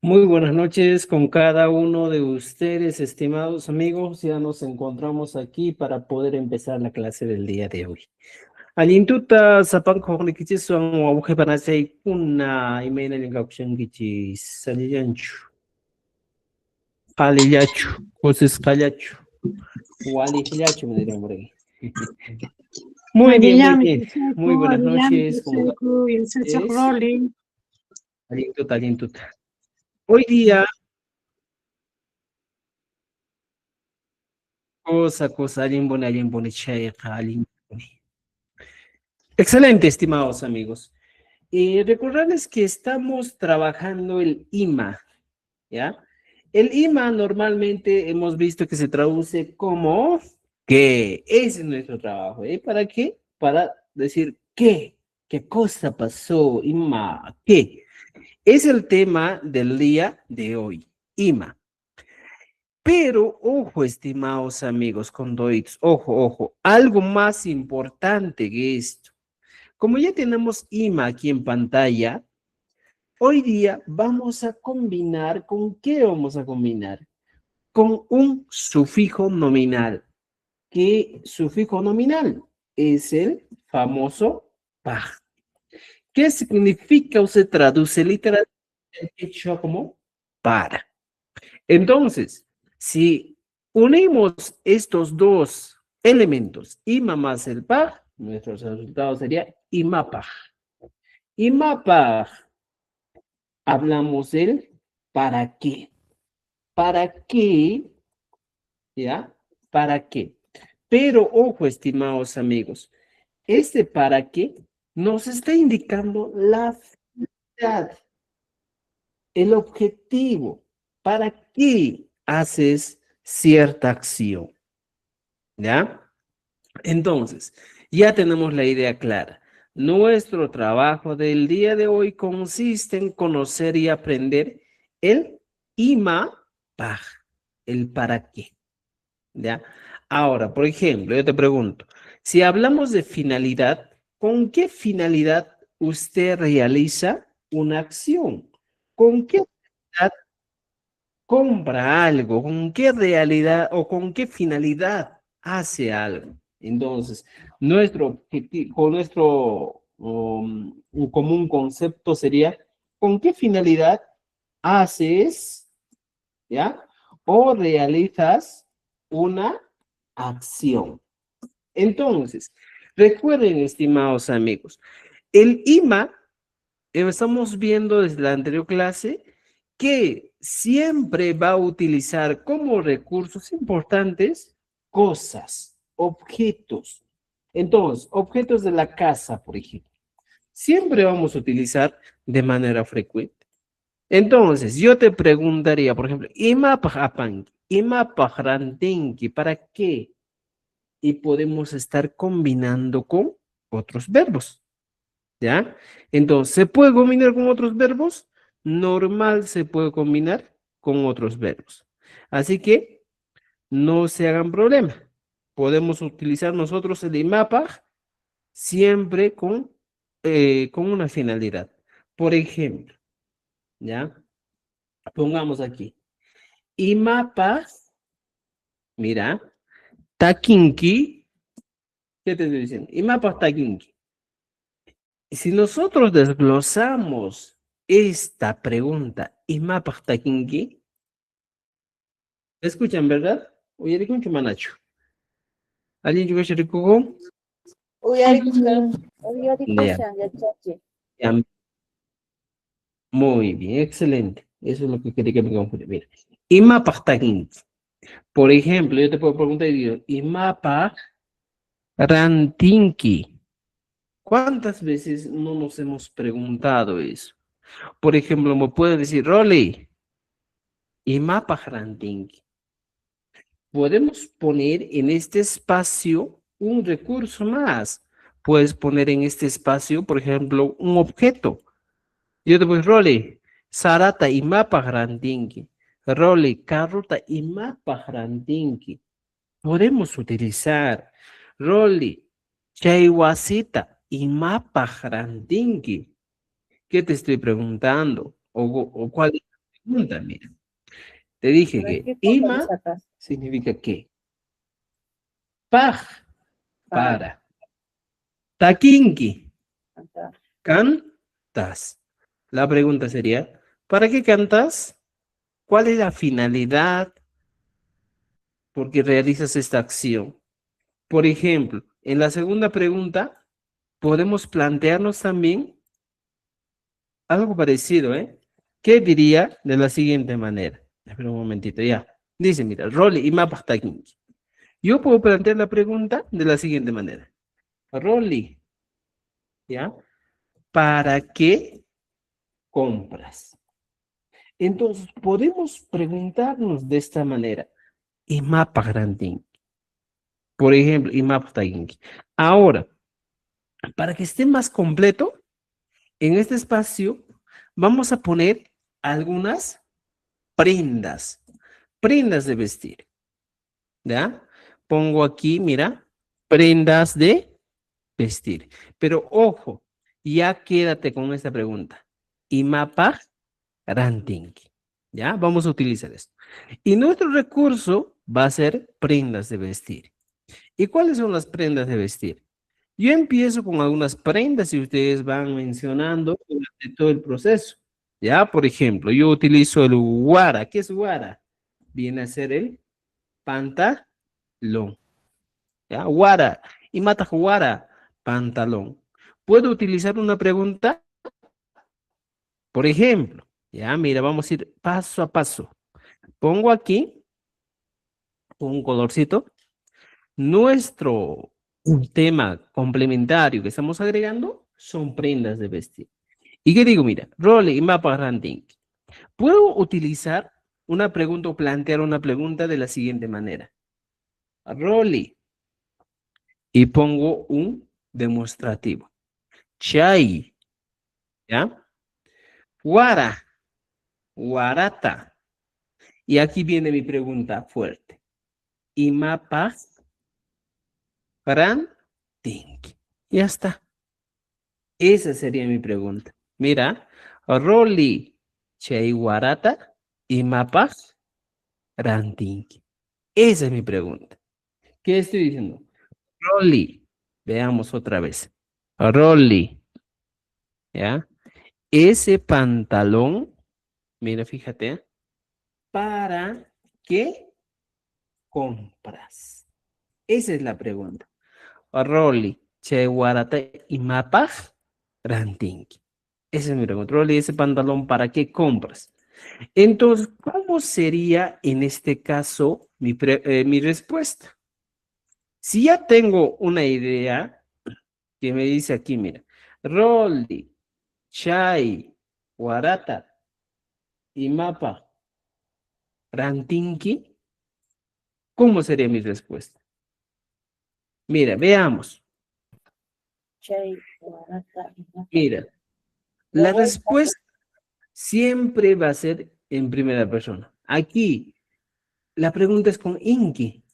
Muy buenas noches con cada uno de ustedes, estimados amigos. Ya nos encontramos aquí para poder empezar la clase del día de hoy. Alintuta sapang kognikichis ang wabuhay para sa ikuna email na gaksyon kichis saliyanchu. Kaliyachu, kusis kaliyachu, wali kaliyachu me dirían por ahí. Muy bien, muy bien. Muy buenas noches. ¿Cómo estás? Alintuta, alintuta. Hoy día cosa, alguien bone, checa, alguien bone. Excelente, estimados amigos. Recordarles que estamos trabajando el IMA, ¿ya? El IMA normalmente hemos visto que se traduce como ¿qué? Ese es nuestro trabajo, ¿eh? ¿Para qué? Para decir ¿qué cosa pasó? IMA, ¿qué? Es el tema del día de hoy, IMA. Pero, ojo, estimados amigos condoides, ojo, algo más importante que esto. Como ya tenemos IMA aquí en pantalla, hoy día vamos a combinar, ¿con qué vamos a combinar? Con un sufijo nominal. ¿Qué sufijo nominal? Es el famoso PAJ. ¿Qué significa o se traduce literalmente en quechua como para? Entonces, si unimos estos dos elementos, IMA más el PAJ, nuestro resultado sería IMAPAJ. IMAPAJ, hablamos del para qué. ¿Para qué? ¿Ya? ¿Para qué? Pero ojo, estimados amigos, este para qué nos está indicando la finalidad, el objetivo. ¿Para qué haces cierta acción? ¿Ya? Entonces, ya tenemos la idea clara. Nuestro trabajo del día de hoy consiste en conocer y aprender el IMA-PAJ, el para qué. ¿Ya? Ahora, por ejemplo, yo te pregunto, si hablamos de finalidad, ¿con qué finalidad usted realiza una acción? ¿Con qué finalidad compra algo? ¿Con qué realidad o con qué finalidad hace algo? Entonces, nuestro objetivo, nuestro un común concepto sería, ¿con qué finalidad haces, ya? O realizas una acción. Entonces, recuerden, estimados amigos, el IMA, estamos viendo desde la anterior clase, que siempre va a utilizar como recursos importantes cosas, objetos. Entonces, objetos de la casa, por ejemplo, siempre vamos a utilizar de manera frecuente. Entonces, yo te preguntaría, por ejemplo, ima pagrantinki, ¿para qué? Y podemos estar combinando con otros verbos, ¿ya? Entonces, ¿se puede combinar con otros verbos? Normal se puede combinar con otros verbos. Así que no se hagan problema. Podemos utilizar nosotros el IMAPAG siempre con una finalidad. Por ejemplo, ¿ya? Pongamos aquí. IMAPAG, mira, takinki, ¿qué te estoy diciendo? IMAPAG takinki. Si nosotros desglosamos esta pregunta, IMAPAG takinki, ¿escuchan, verdad? Oye, ¿de qué manacho? ¿Alguien llegó a Chiricuco? Ya, muy bien, excelente. Eso es lo que quería que me confundiera. Mira, IMAPAG takinki. Por ejemplo, yo te puedo preguntar y digo, IMAPAG rantinki. ¿Cuántas veces no nos hemos preguntado eso? Por ejemplo, me puede decir, Rolly, IMAPAG rantinki. podemos poner en este espacio un recurso más. Puedes poner en este espacio, por ejemplo, un objeto. Yo te voy, Role, Sarata y mapa grandingi. Role, Carruta y mapa grandingi. Podemos utilizar Role, Chaiwasita y mapa grandingi. ¿Qué te estoy preguntando? ¿O cuál es la pregunta? Mira, te dije ¿Para que qué cosa le ima sacas? significa qué. Paj, Para para. Takinki, cantar. cantas. La pregunta sería, ¿para qué cantas? ¿Cuál es la finalidad por qué realizas esta acción? Por ejemplo, en la segunda pregunta, podemos plantearnos también algo parecido, ¿eh? ¿Qué diría de la siguiente manera? Espera un momentito, ya. Dice, mira, Rolly y mapas takinki. Yo puedo plantear la pregunta de la siguiente manera. Rolly, ¿ya? ¿Para qué compras? Entonces, podemos preguntarnos de esta manera. Y mapa grandín. Por ejemplo, y mapa tagging. Ahora, para que esté más completo, en este espacio vamos a poner algunas prendas. Prendas de vestir. ¿Ya? Pongo aquí, mira, prendas de vestir. Pero ojo, ya quédate con esta pregunta. Y mapa ranting. ¿Ya? Vamos a utilizar esto. Y nuestro recurso va a ser prendas de vestir. ¿Y cuáles son las prendas de vestir? Yo empiezo con algunas prendas y ustedes van mencionando durante todo el proceso. ¿Ya? Por ejemplo, yo utilizo el guara. ¿Qué es guara? Viene a ser el pantalón. ¿Ya? Guara. Y mata guara. Pantalón. ¿Puedo utilizar una pregunta? Por ejemplo, ya, mira, vamos a ir paso a paso. Pongo aquí un colorcito. Nuestro tema complementario que estamos agregando son prendas de vestir. ¿Y qué digo? Mira, role y mapa ranking. Puedo utilizar una pregunta o plantear una pregunta de la siguiente manera. Role y pongo un demostrativo. Chai, ¿ya? Guara, guarata. Y aquí viene mi pregunta fuerte. Y mapa ranking. Ya está. Esa sería mi pregunta. Mira, Roli, Cheiwarata y Mapas Ranting. Esa es mi pregunta. ¿Qué estoy diciendo? Roli, veamos otra vez. Roli, ¿ya? Ese pantalón, mira, fíjate, ¿para qué compras? Esa es la pregunta. Roli, Cheiwarata y Mapas Ranting. Ese es mi pregunta. Roli, ese pantalón, ¿para qué compras? Entonces, ¿cómo sería en este caso mi respuesta? Si ya tengo una idea que me dice aquí, mira, Roldi, Chai, Guarata y Mapa, Rantinki, ¿cómo sería mi respuesta? Mira, veamos. Chay, guarata, y mapa. Mira, la Guagua y respuesta siempre va a ser en primera persona. Aquí, la pregunta es con Inki.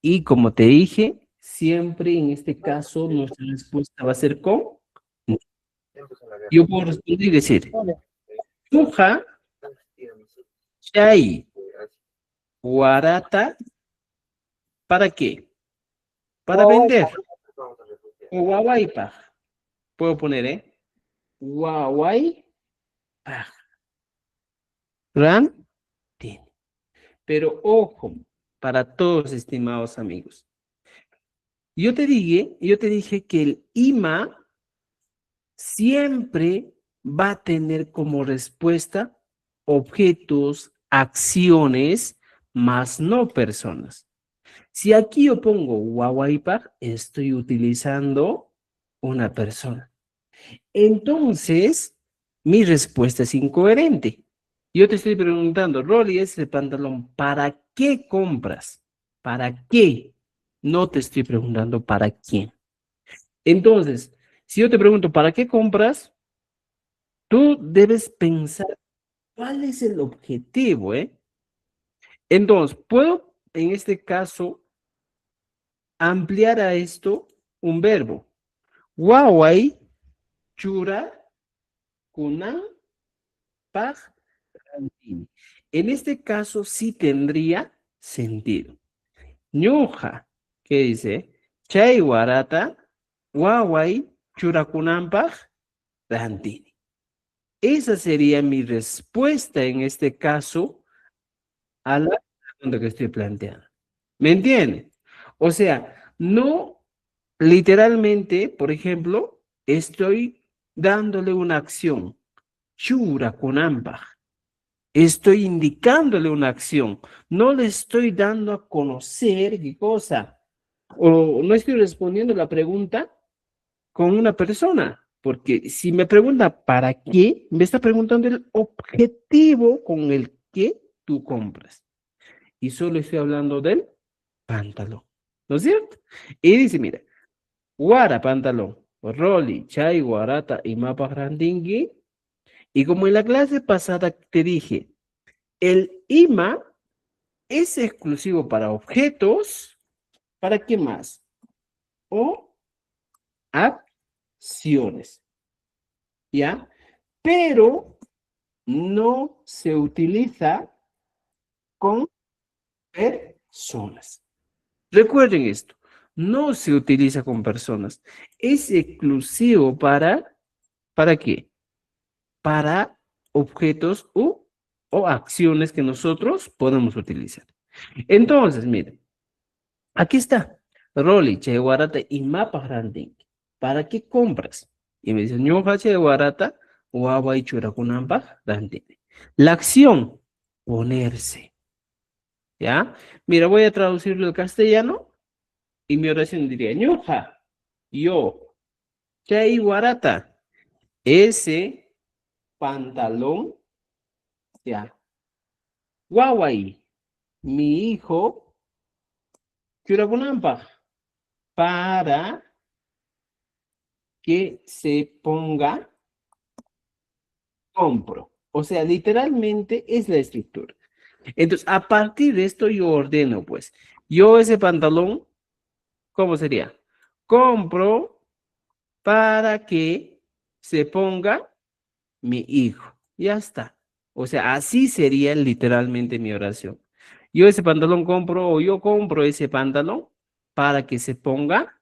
Y como te dije, siempre en este caso nuestra respuesta va a ser con. Yo puedo responder y decir, papa. Tuja, Chay, Guarata, ¿para qué? Para Guagua y vender. papa. O Guaguaypa. Puedo poner, ¿eh? Guaguaypa. Rantin. Pero ojo, para todos, estimados amigos. Yo te dije que el IMA siempre va a tener como respuesta objetos, acciones, más no personas. Si aquí yo pongo Guaguaypa, estoy utilizando una persona. Entonces, mi respuesta es incoherente. Yo te estoy preguntando, Rolly, ese pantalón, ¿para qué compras? ¿Para qué? No te estoy preguntando para quién. Entonces, si yo te pregunto, ¿para qué compras? Tú debes pensar cuál es el objetivo, ¿eh? Entonces, puedo en este caso ampliar a esto un verbo. Wawai, chura, kunan, paj, rantini. En este caso sí tendría sentido. Ñuja, ¿qué dice? Chay warata, wawai, chura, kunan, paj, rantini. Esa sería mi respuesta en este caso a la pregunta que estoy planteando. ¿Me entienden? O sea, no literalmente, por ejemplo, estoy dándole una acción. Chura con ambas. Estoy indicándole una acción. No le estoy dando a conocer qué cosa. O no estoy respondiendo la pregunta con una persona. Porque si me pregunta para qué, me está preguntando el objetivo con el que tú compras. Y solo estoy hablando del pantalón. ¿No es cierto? Y dice, mira, guara pantalón, roli, chay, guarata y mapa grandingui. Y como en la clase pasada te dije, el IMA es exclusivo para objetos, ¿para qué más? O acciones, ¿ya? Pero no se utiliza con personas. Recuerden esto, no se utiliza con personas. Es exclusivo ¿para qué? Para objetos o acciones que nosotros podemos utilizar. Entonces, miren, aquí está. Roli, che guarata y mapa grande. ¿Para qué compras? Y me dicen, ñoja che guarata, guagua y churakunamba grande. La acción, ponerse. ¿Ya? Mira, voy a traducirlo al castellano y mi oración diría, ñoja, yo, che guarata, ese pantalón, ya. Guaguay, mi hijo, churakunamba, para que se ponga compro. O sea, literalmente es la estructura. Entonces, a partir de esto yo ordeno, pues, yo ese pantalón, ¿cómo sería? Compro para que se ponga mi hijo. Ya está. O sea, así sería literalmente mi oración. Yo ese pantalón compro o yo compro ese pantalón para que se ponga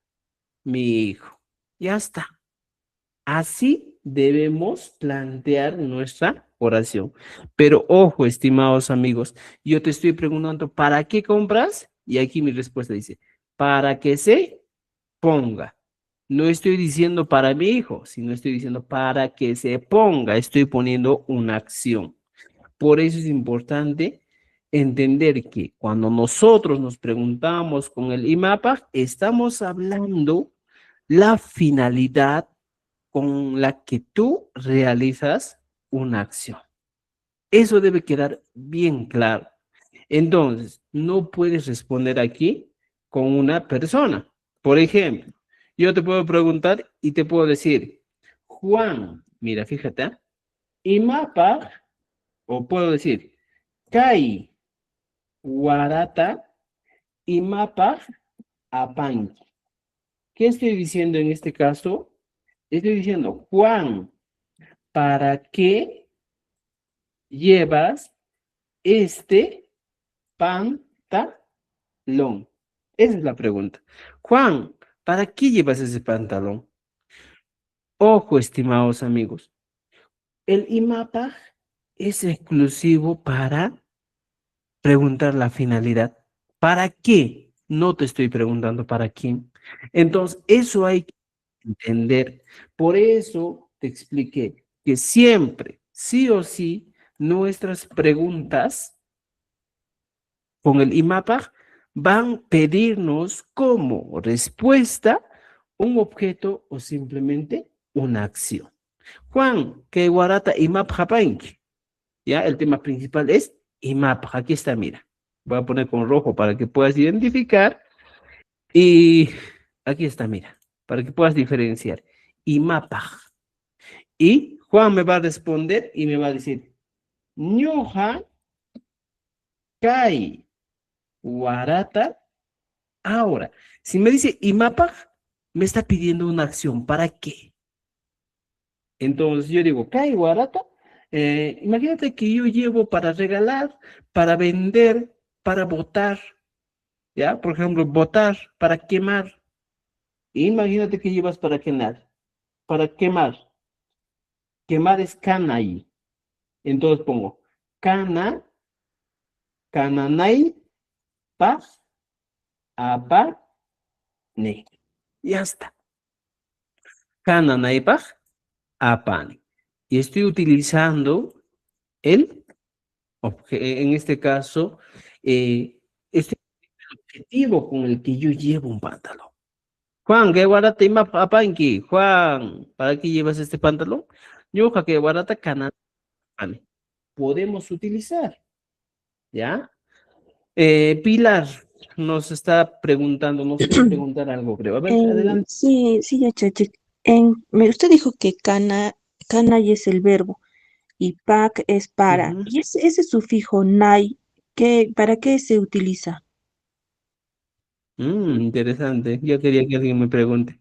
mi hijo. Ya está. Así debemos plantear nuestra oración. Pero ojo, estimados amigos, yo te estoy preguntando, ¿para qué compras? Y aquí mi respuesta dice, para que se ponga. No estoy diciendo para mi hijo, sino estoy diciendo para que se ponga. Estoy poniendo una acción. Por eso es importante entender que cuando nosotros nos preguntamos con el IMAPA, estamos hablando la finalidad con la que tú realizas una acción. Eso debe quedar bien claro. Entonces, no puedes responder aquí con una persona. Por ejemplo, yo te puedo preguntar y te puedo decir, Juan, mira, fíjate, ¿eh? Imapa, o puedo decir, Kai, Guarata, Imapa, Apan. ¿Qué estoy diciendo en este caso? Estoy diciendo, Juan, ¿para qué llevas este pantalón? Esa es la pregunta. Juan, ¿para qué llevas ese pantalón? Ojo, estimados amigos, el IMAPA es exclusivo para preguntar la finalidad. ¿Para qué? No te estoy preguntando para quién. Entonces, eso hay que entender. Por eso te expliqué que siempre, sí o sí, nuestras preguntas con el IMAPA van a pedirnos como respuesta un objeto o simplemente una acción. Juan, que guarata IMAP japain. Ya, el tema principal es IMAP. Aquí está, mira. Voy a poner con rojo para que puedas identificar. Y aquí está, mira, para que puedas diferenciar. Imapaj. Y Juan me va a responder y me va a decir, ñoja kai warata. Ahora, si me dice imapaj, me está pidiendo una acción. ¿Para qué? Entonces yo digo, kai warata. Imagínate que yo llevo para regalar, para vender, para botar, ¿ya? Por ejemplo, botar, para quemar. Imagínate que llevas para quemar. Para quemar. Quemar es cana ahí. Entonces pongo cana, cananay, paz, apa, ne. Ya está. Cananay, paz, apane. Y estoy utilizando el, en este caso, este objetivo con el que yo llevo un pantalón. Juan, ¿qué guarata ima apanki? Juan, ¿para qué llevas este pantalón? Yo, que guarata cananay. Podemos utilizar, ¿ya? Pilar nos está preguntando, nos quiere preguntar algo, creo. A ver, adelante. Sí, sí, ya, Chachi. Usted dijo que canay es el verbo y pac es para. Ujú. Y ese sufijo nay, ¿para qué se utiliza? Interesante. Yo quería que alguien me pregunte.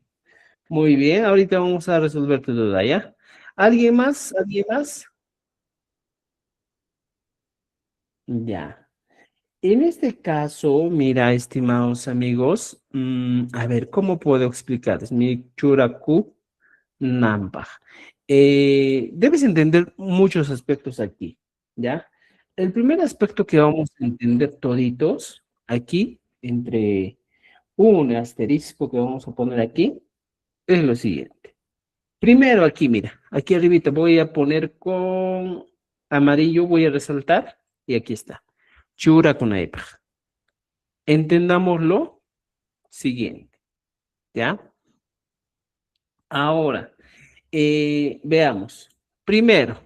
Muy bien, ahorita vamos a resolver tu duda, ¿ya? ¿Alguien más? ¿Alguien más? Ya. En este caso, mira, estimados amigos, a ver, ¿cómo puedo explicarles? Mi churaku namba. Debes entender muchos aspectos aquí, ¿ya? El primer aspecto que vamos a entender toditos aquí, entre un asterisco que vamos a poner aquí, es lo siguiente. Primero aquí, mira, aquí arribita voy a poner con amarillo, voy a resaltar, y aquí está. Chura con aepa. Entendamos lo siguiente, ¿ya? Ahora, veamos. Primero,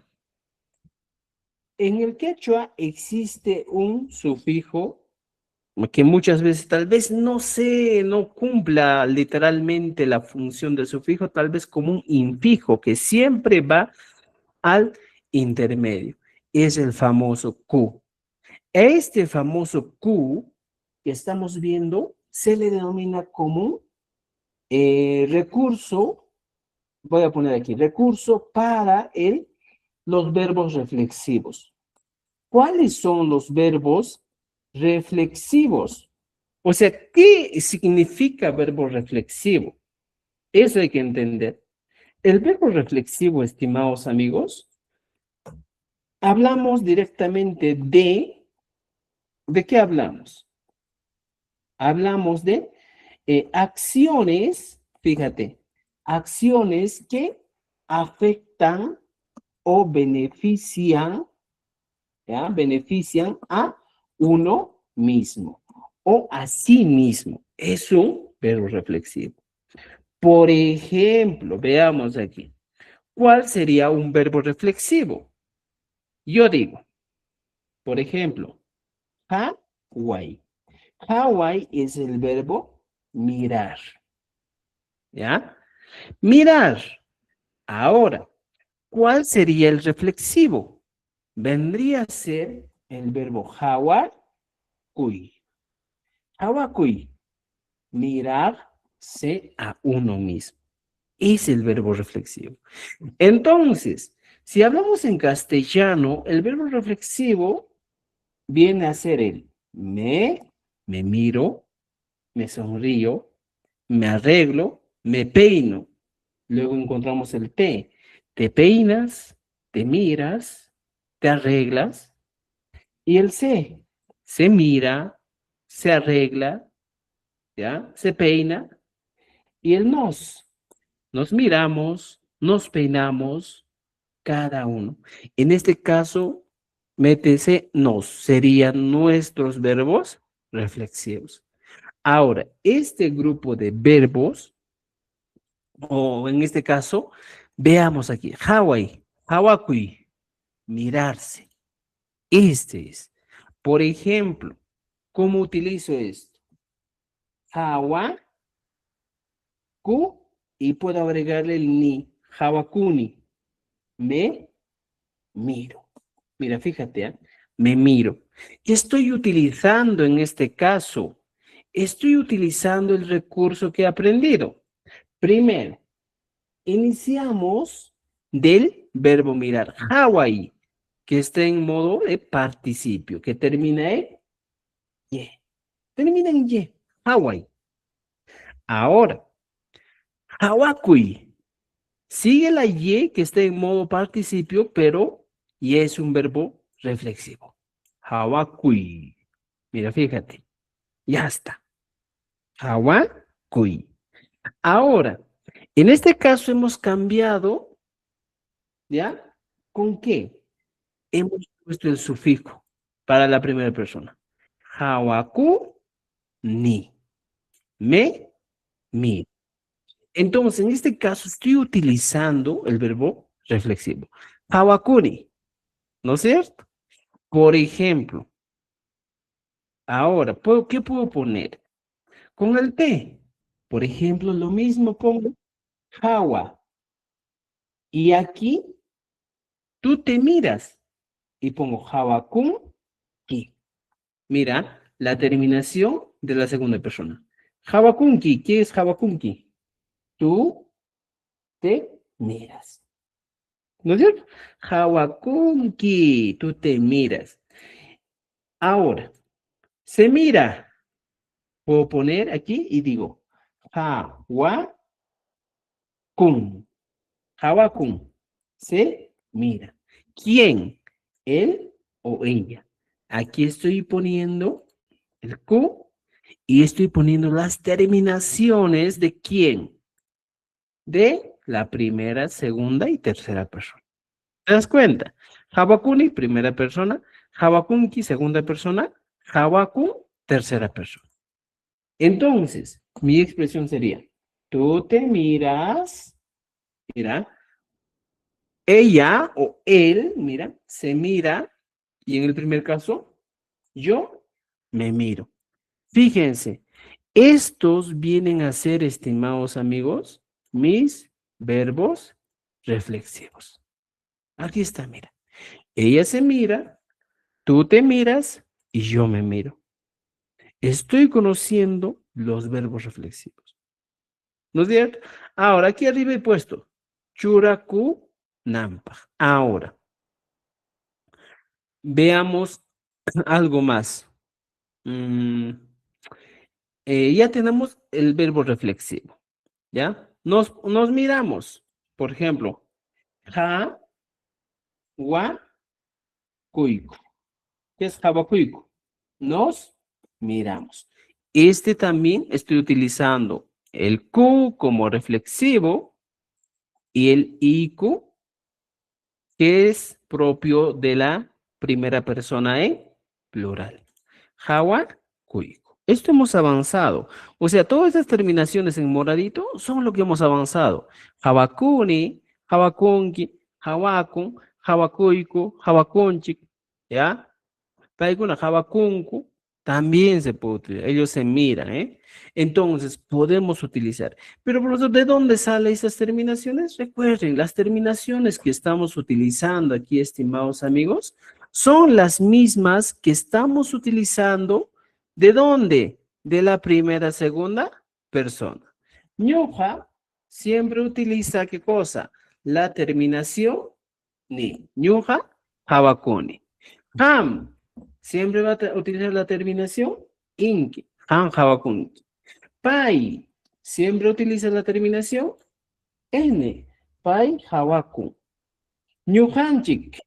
en el quechua existe un sufijo que muchas veces tal vez no sé, no cumpla literalmente la función del sufijo, tal vez como un infijo que siempre va al intermedio. Es el famoso Q. Este famoso Q que estamos viendo se le denomina como recurso, voy a poner aquí, recurso para los verbos reflexivos. ¿Cuáles son los verbos reflexivos? O sea, ¿qué significa verbo reflexivo? Eso hay que entender. El verbo reflexivo, estimados amigos, hablamos directamente ¿de qué hablamos? Hablamos de acciones, fíjate, acciones que afectan o benefician, ¿ya? Benefician a uno mismo o a sí mismo. Es un verbo reflexivo. Por ejemplo, veamos aquí. ¿Cuál sería un verbo reflexivo? Yo digo, por ejemplo, Hawái. Hawái es el verbo mirar, ¿ya? Mirar. Ahora, ¿cuál sería el reflexivo? Vendría a ser el verbo hawakui. Hawakui, mirarse a uno mismo. Es el verbo reflexivo. Entonces, si hablamos en castellano, el verbo reflexivo viene a ser el me miro, me sonrío, me arreglo, me peino. Luego encontramos el te peinas, te miras, te arreglas. Y el se mira, se arregla, ¿ya? Se peina. Y el nos miramos, nos peinamos, cada uno. En este caso, métese nos, serían nuestros verbos reflexivos. Ahora, este grupo de verbos, o en este caso, veamos aquí, Hawaii, Hawakui, mirarse. Este es, por ejemplo, ¿Cómo utilizo esto? Hawa, ku, y puedo agregarle el ni. Hawakuni. Me miro. Mira, fíjate, ¿ah? Me miro. ¿Qué estoy utilizando en este caso? Estoy utilizando el recurso que he aprendido. Primero, iniciamos del verbo mirar. Hawaii, que está en modo de participio, que termina en ye. Termina en ye. Hawaii. Ahora, hawakui. Sigue la y que está en modo participio, pero y es un verbo reflexivo. Hawakui. Mira, fíjate. Ya está. Hawakui. Ahora, en este caso hemos cambiado, ¿ya? ¿Con qué? Hemos puesto el sufijo para la primera persona. Hawaku ni. Me, mi. Entonces, en este caso estoy utilizando el verbo reflexivo. Hawakuni, ¿no es cierto? Por ejemplo, ahora, ¿qué puedo poner? Con el T. Por ejemplo, lo mismo pongo Hawa. Y aquí tú te miras y pongo Hawakun ki. Mira la terminación de la segunda persona. Hawakunki, ¿qué es Hawakunki? Tú te miras. ¿No es cierto? Hawakunki, tú te miras. Ahora, se mira. Puedo poner aquí y digo, Hawakun. Hawakun. Se mira. ¿Quién? ¿Él o ella? Aquí estoy poniendo el Q y estoy poniendo las terminaciones de quién. De la primera, segunda y tercera persona. ¿Te das cuenta? Hawakuni, primera persona. Hawakunki, segunda persona. Hawakun, tercera persona. Entonces, mi expresión sería, tú te miras, mira, ella o él, mira, se mira, y en el primer caso, yo me miro. Fíjense, estos vienen a ser, estimados amigos, mis verbos reflexivos. Aquí está, mira. Ella se mira, tú te miras y yo me miro. Estoy conociendo los verbos reflexivos. ¿No es cierto? Ahora, aquí arriba he puesto churaku nampa. Ahora, veamos algo más. Mm, ya tenemos el verbo reflexivo. ¿Ya? Nos miramos. Por ejemplo, ha, wa, kuiku. ¿Qué es hawakuiku? Nos miramos. Este también estoy utilizando el ku como reflexivo y el iku, que es propio de la primera persona en plural. Hawakuiku. Esto hemos avanzado. O sea, todas estas terminaciones en moradito son lo que hemos avanzado. Hawakuni, hawakunki, hawakun, hawakuiku, hawakunchik. ¿Ya? Paikuna hawakunku también se puede utilizar. Ellos se miran, ¿eh? Entonces, podemos utilizar. Pero, profesor, ¿de dónde salen esas terminaciones? Recuerden, las terminaciones que estamos utilizando aquí, estimados amigos, son las mismas que estamos utilizando. ¿De dónde? De la primera, segunda persona. Ñuja siempre utiliza, ¿qué cosa? La terminación ni. Ñuja, hawakuni. Ham siempre va a utilizar la terminación inki. Han hawakunki. Pai siempre utiliza la terminación n. Pai hawakun. Ñujanchik.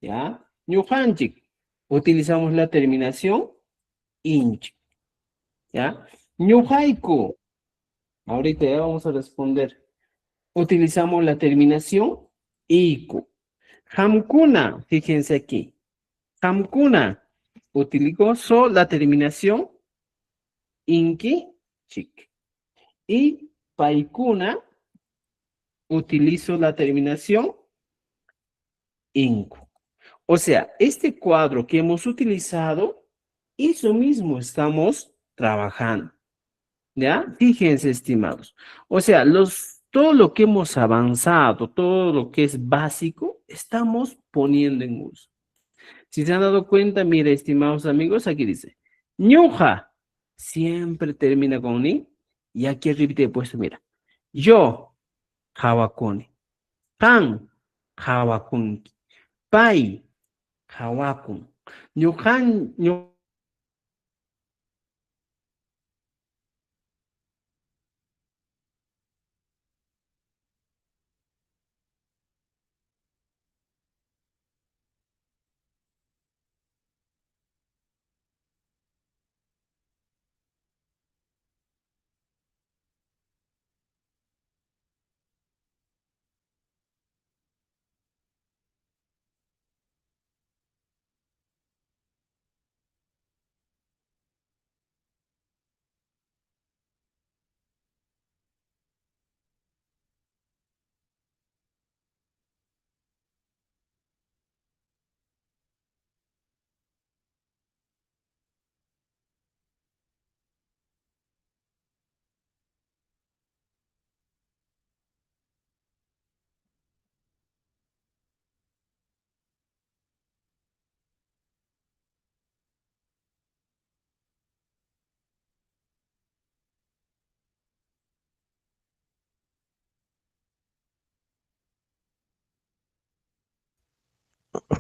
¿Ya? Ñujanchik. Utilizamos la terminación inch. ¿Ya? Ñujaiku. Ahorita ya vamos a responder. Utilizamos la terminación iku. Hamkuna. Fíjense aquí. Hamkuna utilizó la terminación inki, chik. Y paikuna utilizo la terminación inku. O sea, este cuadro que hemos utilizado Eso mismo estamos trabajando, ¿ya? Fíjense, estimados. O sea, todo lo que hemos avanzado, todo lo que es básico, estamos poniendo en uso. Si se han dado cuenta, mire, estimados amigos, aquí dice, ñuja, siempre termina con ni, y aquí arriba he puesto, mira, yo, hawakuni, pan, hawakun, pai, hawakun, ñujan,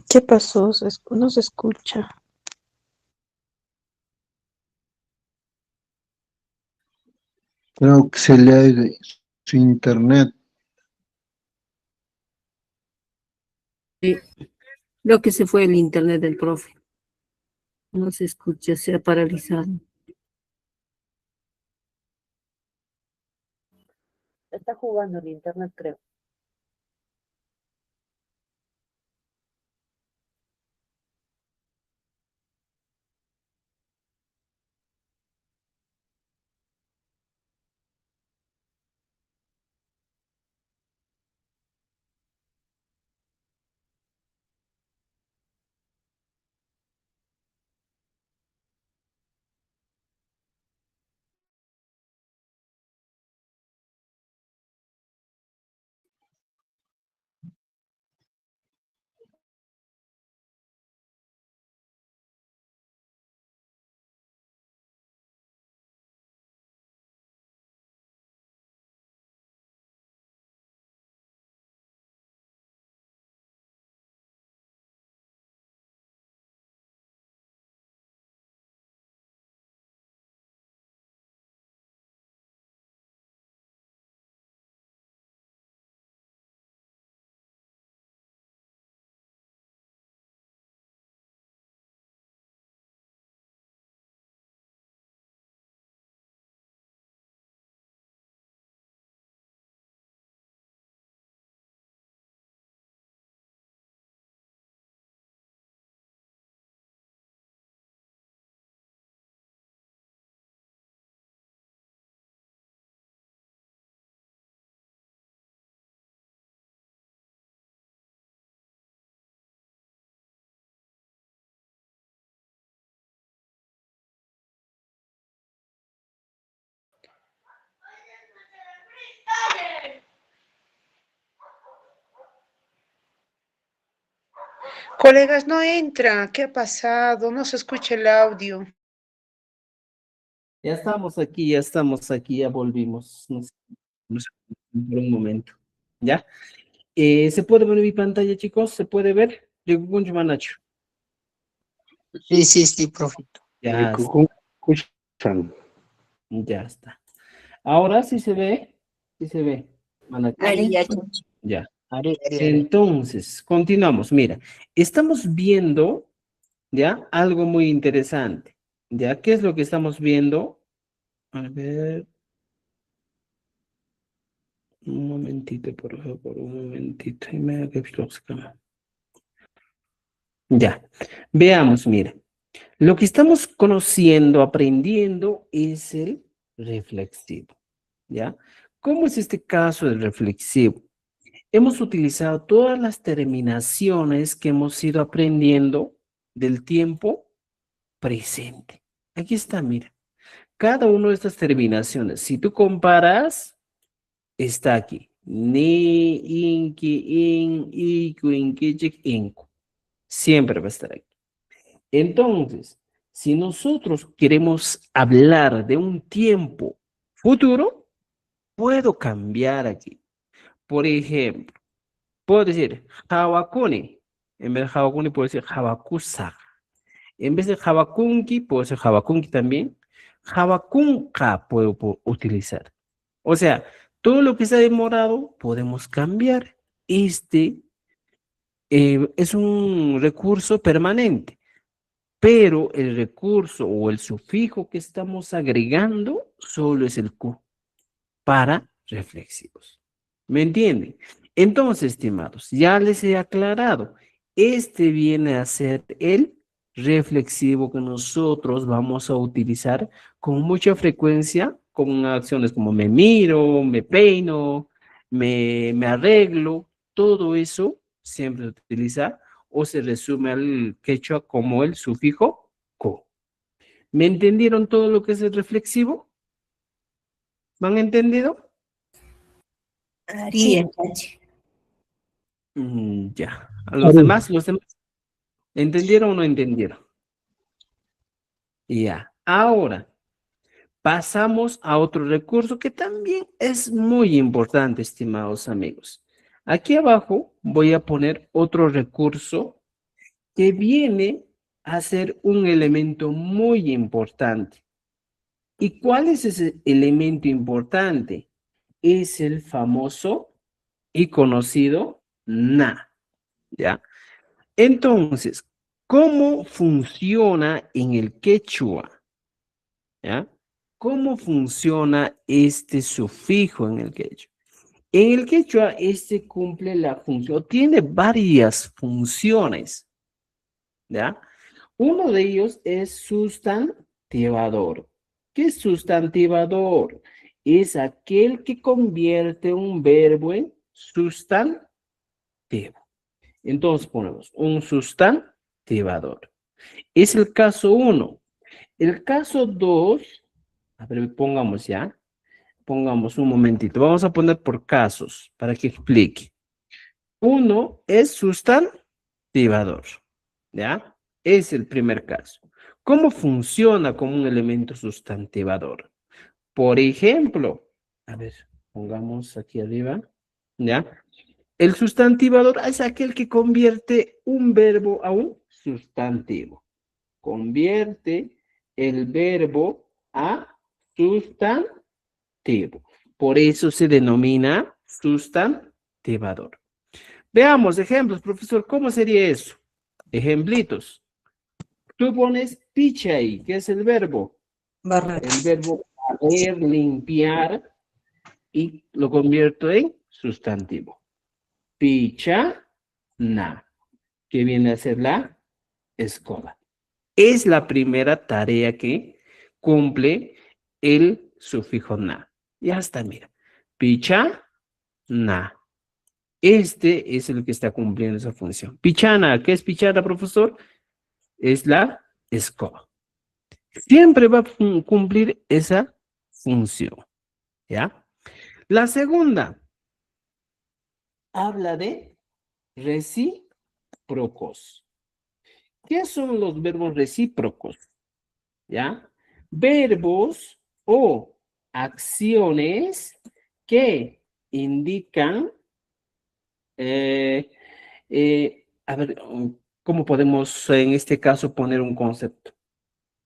¿Qué pasó? No se escucha. Creo que se le ha ido su internet. Sí, creo que se fue el internet del profe. No se escucha, se ha paralizado. Está jugando el internet, creo. Colegas, no entra. ¿Qué ha pasado? No se escucha el audio. ya estamos aquí, ya volvimos. Por un momento, ¿ya? ¿Se puede ver mi pantalla, chicos? ¿Se puede ver? Yo, Manacho. Sí, profito. Ya, ya está. Ahora sí se ve, sí se ve. Manacho. Ya. Are. Entonces, continuamos. Mira, estamos viendo, ¿ya? Algo muy interesante. ¿Ya? ¿Qué es lo que estamos viendo? A ver. Un momentito, por favor, un momentito. Ya. Veamos, mira. Lo que estamos conociendo, aprendiendo, es el reflexivo, ¿ya? ¿Cómo es este caso del reflexivo? Hemos utilizado todas las terminaciones que hemos ido aprendiendo del tiempo presente. Aquí está, mira. Cada una de estas terminaciones, si tú comparas, está aquí. Ni, inki, iku, inkichik, inku. Siempre va a estar aquí. Entonces, si nosotros queremos hablar de un tiempo futuro, puedo cambiar aquí. Por ejemplo, puedo decir hawakuni. En vez de hawakuni puedo decir hawakusa. En vez de hawakunki, puedo decir hawakunki también. Hawakunka puedo utilizar. O sea, todo lo que está demorado podemos cambiar. Este es un recurso permanente, pero el recurso o el sufijo que estamos agregando solo es el Q para reflexivos. ¿Me entienden? Entonces, estimados, ya les he aclarado, este viene a ser el reflexivo que nosotros vamos a utilizar con mucha frecuencia con acciones como me miro, me peino, me arreglo, todo eso siempre se utiliza o se resume al quechua como el sufijo ko. ¿Me entendieron todo lo que es el reflexivo? ¿Me han entendido? Sí, Ya. ¿A los demás? ¿Entendieron o no entendieron? Ya. Ahora, pasamos a otro recurso que también es muy importante, estimados amigos. Aquí abajo voy a poner otro recurso que viene a ser un elemento muy importante. ¿Y cuál es ese elemento importante? Es el famoso y conocido na, ¿ya? Entonces, ¿cómo funciona en el quechua? ¿Ya? ¿Cómo funciona este sufijo en el quechua? En el quechua, este cumple la función, tiene varias funciones, ¿ya? Uno de ellos es sustantivador. ¿Qué es sustantivador? Es aquel que convierte un verbo en sustantivo. Entonces ponemos un sustantivador. Es el caso 1. El caso 2, a ver, pongamos un momentito. Vamos a poner por casos para que explique. Uno es sustantivador, ¿ya? Es el primer caso. ¿Cómo funciona como un elemento sustantivador? Por ejemplo, a ver, pongamos aquí arriba, ¿ya? El sustantivador es aquel que convierte un verbo a un sustantivo. Convierte el verbo a sustantivo. Por eso se denomina sustantivador. Veamos ejemplos, profesor. ¿Cómo sería eso? Ejemplitos. Tú pones picha ahí, ¿qué es el verbo? Barrer. El verbo barrer, limpiar, y lo convierto en sustantivo. Picha, na, que viene a ser la escoba. Es la primera tarea que cumple el sufijo na. Ya está, mira. Picha, na. Este es el que está cumpliendo esa función. Pichana, ¿qué es pichana, profesor? Es la escoba. Siempre va a cumplir esa función, ¿ya? La segunda habla de recíprocos. ¿Qué son los verbos recíprocos? ¿Ya? Verbos o acciones que indican, a ver, ¿cómo podemos en este caso poner un concepto?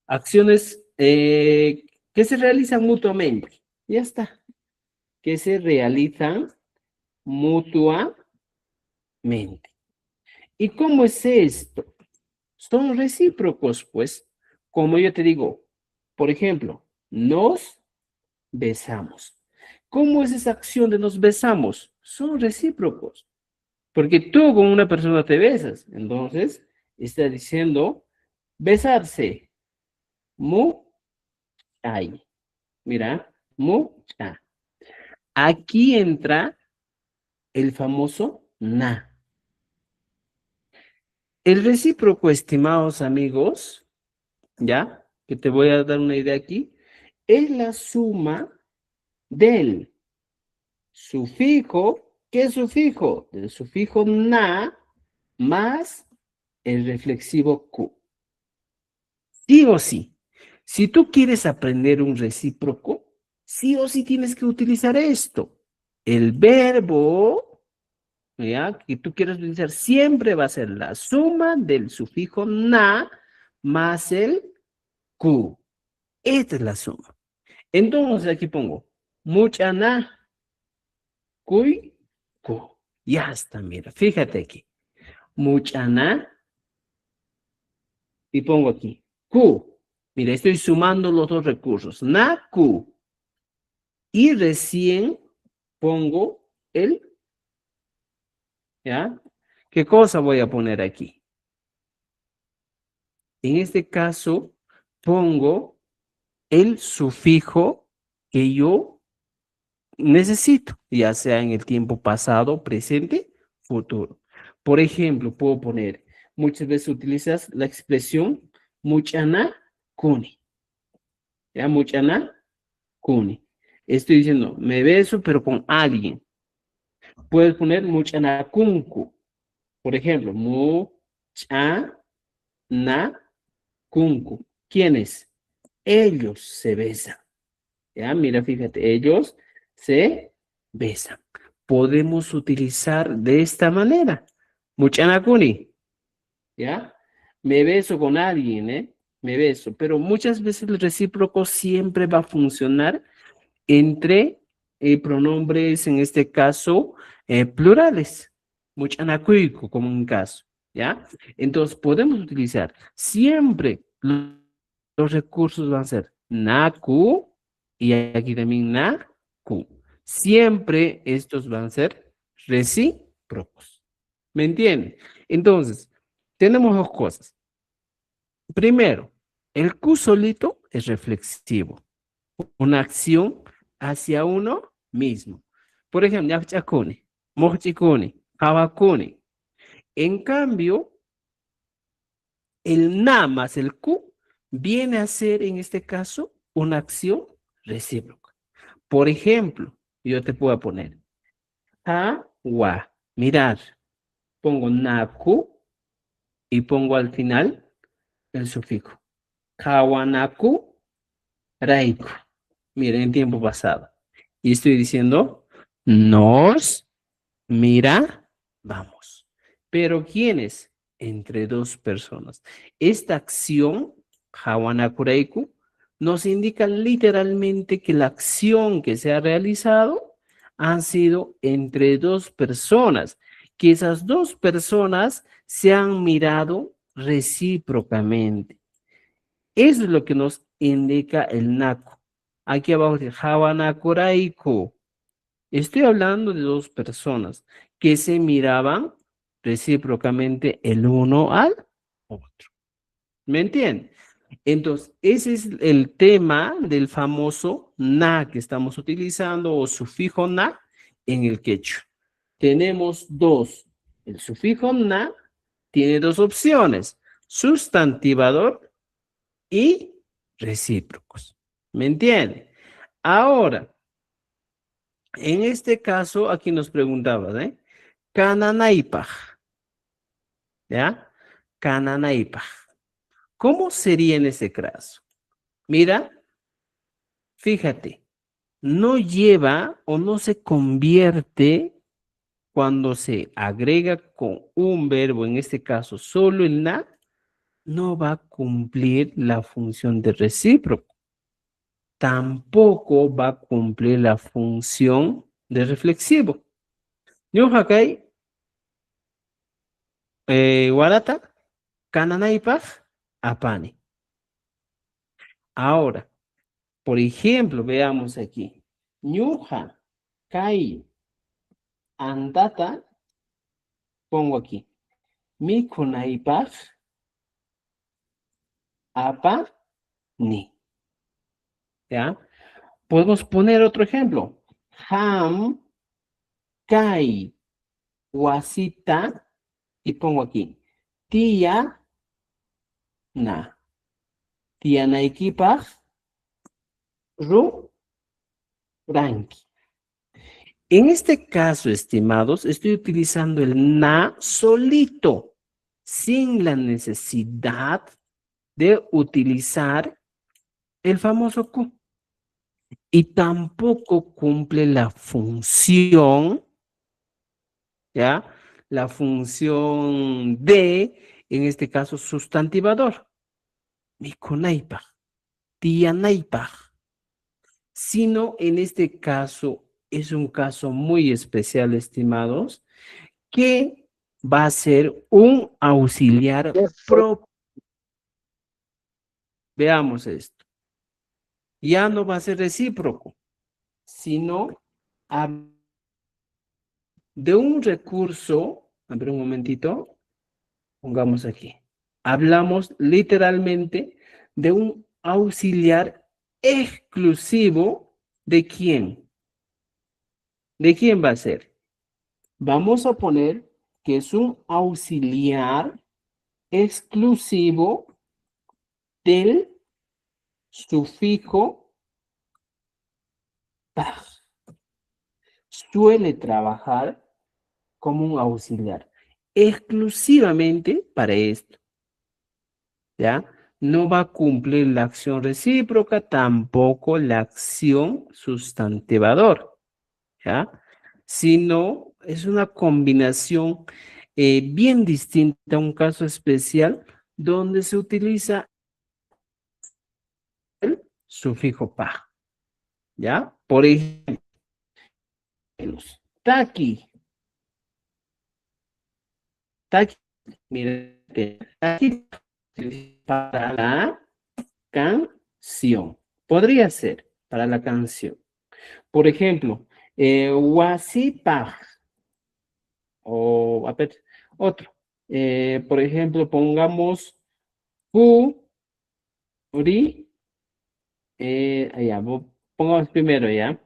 Acciones que se realizan mutuamente. Ya está. Que se realizan mutuamente. ¿Y cómo es esto? Son recíprocos, pues, como yo te digo, por ejemplo, nos besamos. ¿Cómo es esa acción de nos besamos? Son recíprocos, porque tú con una persona te besas, entonces está diciendo besarse, mu, ay, mira, mu, ah. Aquí entra el famoso na. El recíproco, estimados amigos, ¿ya? Que te voy a dar una idea aquí. Es la suma del sufijo. ¿Qué sufijo? Del sufijo na más el reflexivo Q. Sí o sí. Si tú quieres aprender un recíproco, sí o sí tienes que utilizar esto. El verbo, ¿ya? Que tú quieres utilizar siempre va a ser la suma del sufijo na más el Q. Esta es la suma. Entonces aquí pongo mucha na, cuy, Q. Ya está, mira, fíjate aquí. Mucha na y pongo aquí Q. Mira, estoy sumando los dos recursos. Na, Q. Y recién pongo el, ¿ya? ¿Qué cosa voy a poner aquí? En este caso, pongo el sufijo que yo necesito, ya sea en el tiempo pasado, presente, futuro. Por ejemplo, puedo poner, muchas veces utilizas la expresión muchana kuni. ¿Ya? Muchana kuni. Estoy diciendo, me beso, pero con alguien. Puedes poner muchana kunku. Por ejemplo, muchana kunku. ¿Quiénes? Ellos se besan. ¿Ya? Mira, fíjate, ellos se besan. Podemos utilizar de esta manera. Muchanakuni, ¿ya? Me beso con alguien, ¿eh? Me beso. Pero muchas veces el recíproco siempre va a funcionar entre pronombres, en este caso, plurales. Muchanakuiku, como un caso, ¿ya? Entonces, podemos utilizar siempre los recursos van a ser naku y aquí también naku. Siempre estos van a ser recíprocos. ¿Me entienden? Entonces, tenemos dos cosas. Primero, el Q solito es reflexivo, una acción hacia uno mismo. Por ejemplo, yachakuni, mochikuni, hawakuni. En cambio, el na más el Q viene a ser, en este caso, una acción recíproca. Por ejemplo, yo te puedo poner wa, mirar, pongo naku y pongo al final el sufijo. Kawanaku, raiku. Miren, en tiempo pasado. Y estoy diciendo, nos mira, vamos. Pero ¿quiénes? Entre dos personas. Esta acción, Hawanakureiku, nos indica literalmente que la acción que se ha realizado han sido entre dos personas, que esas dos personas se han mirado recíprocamente. Eso es lo que nos indica el naku. Aquí abajo dice Hawanakuraiku. Estoy hablando de dos personas que se miraban recíprocamente el uno al otro. ¿Me entienden? Entonces, ese es el tema del famoso na que estamos utilizando o sufijo na en el quechua. Tenemos dos. El sufijo na tiene dos opciones, sustantivador y recíprocos. ¿Me entienden? Ahora, en este caso, aquí nos preguntaban, ¿eh? Kananaipaj, ¿ya? Kananaipaj. ¿Cómo sería en ese caso? Mira, fíjate, no lleva o no se convierte cuando se agrega con un verbo, en este caso solo el na, no va a cumplir la función de recíproco. Tampoco va a cumplir la función de reflexivo. Ñuqakay warata kananaypaj apani. Ahora, por ejemplo, veamos aquí. Ñuqa kay andata, pongo aquí. Mikunaypaj apani. ¿Ya? Podemos poner otro ejemplo. Ham kay wasita y pongo aquí. Tía na. Tianaykipaq ranki. En este caso, estimados, estoy utilizando el na solito, sin la necesidad de utilizar el famoso ku. Y tampoco cumple la función, ¿ya? La función de, en este caso, sustantivador. Mikunaypaq, tiyanaypaq. Sino en este caso, es un caso muy especial, estimados, que va a ser un auxiliar propio. Veamos esto. Ya no va a ser recíproco, sino de un recurso, a ver un momentito, pongamos aquí. Hablamos literalmente de un auxiliar exclusivo de quién. ¿De quién va a ser? Vamos a poner que es un auxiliar exclusivo del sufijo taj. Suele trabajar como un auxiliar exclusivamente para esto, ¿ya? No va a cumplir la acción recíproca, tampoco la acción sustantivador, ¿ya? Sino es una combinación bien distinta, un caso especial donde se utiliza el sufijo pa, ¿ya? Por ejemplo, taqui. Taqui, mira, taqui para la canción. Podría ser para la canción. Por ejemplo, wasipaj. O, a ver, otro. Por ejemplo, pongamos puri. Allá, pongamos primero, ¿ya?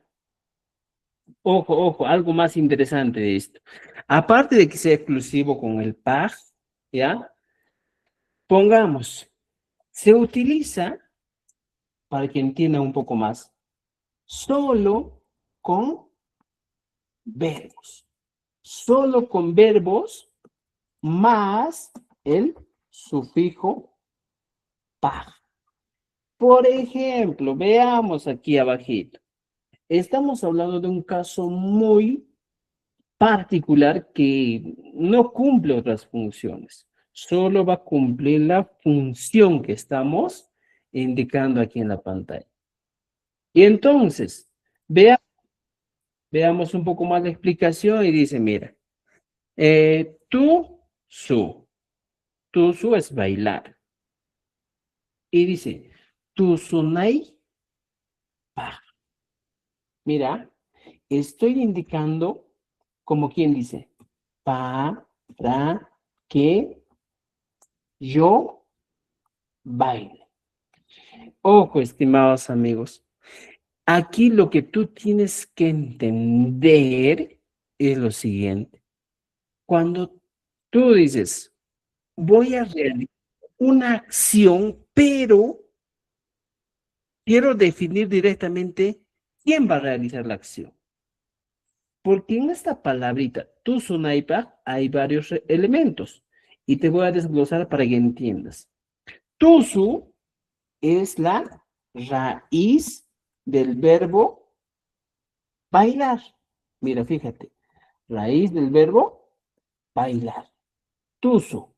Ojo, ojo, algo más interesante de esto. Aparte de que sea exclusivo con el paj, ¿ya? Pongamos, se utiliza, para que entienda un poco más, solo con verbos. Solo con verbos más el sufijo paj. Por ejemplo, veamos aquí abajito. Estamos hablando de un caso muy particular que no cumple otras funciones. Solo va a cumplir la función que estamos indicando aquí en la pantalla. Y entonces, veamos un poco más la explicación y dice, mira, tu su es bailar. Y dice, tu sunai pa. Mira, estoy indicando como quien dice, para que yo baile. Ojo, estimados amigos, aquí lo que tú tienes que entender es lo siguiente. Cuando tú dices, voy a realizar una acción, pero quiero definir directamente quién va a realizar la acción. Porque en esta palabrita, tusunaipa, hay varios elementos. Y te voy a desglosar para que entiendas. Tusu es la raíz del verbo bailar. Mira, fíjate. Raíz del verbo bailar. Tusu.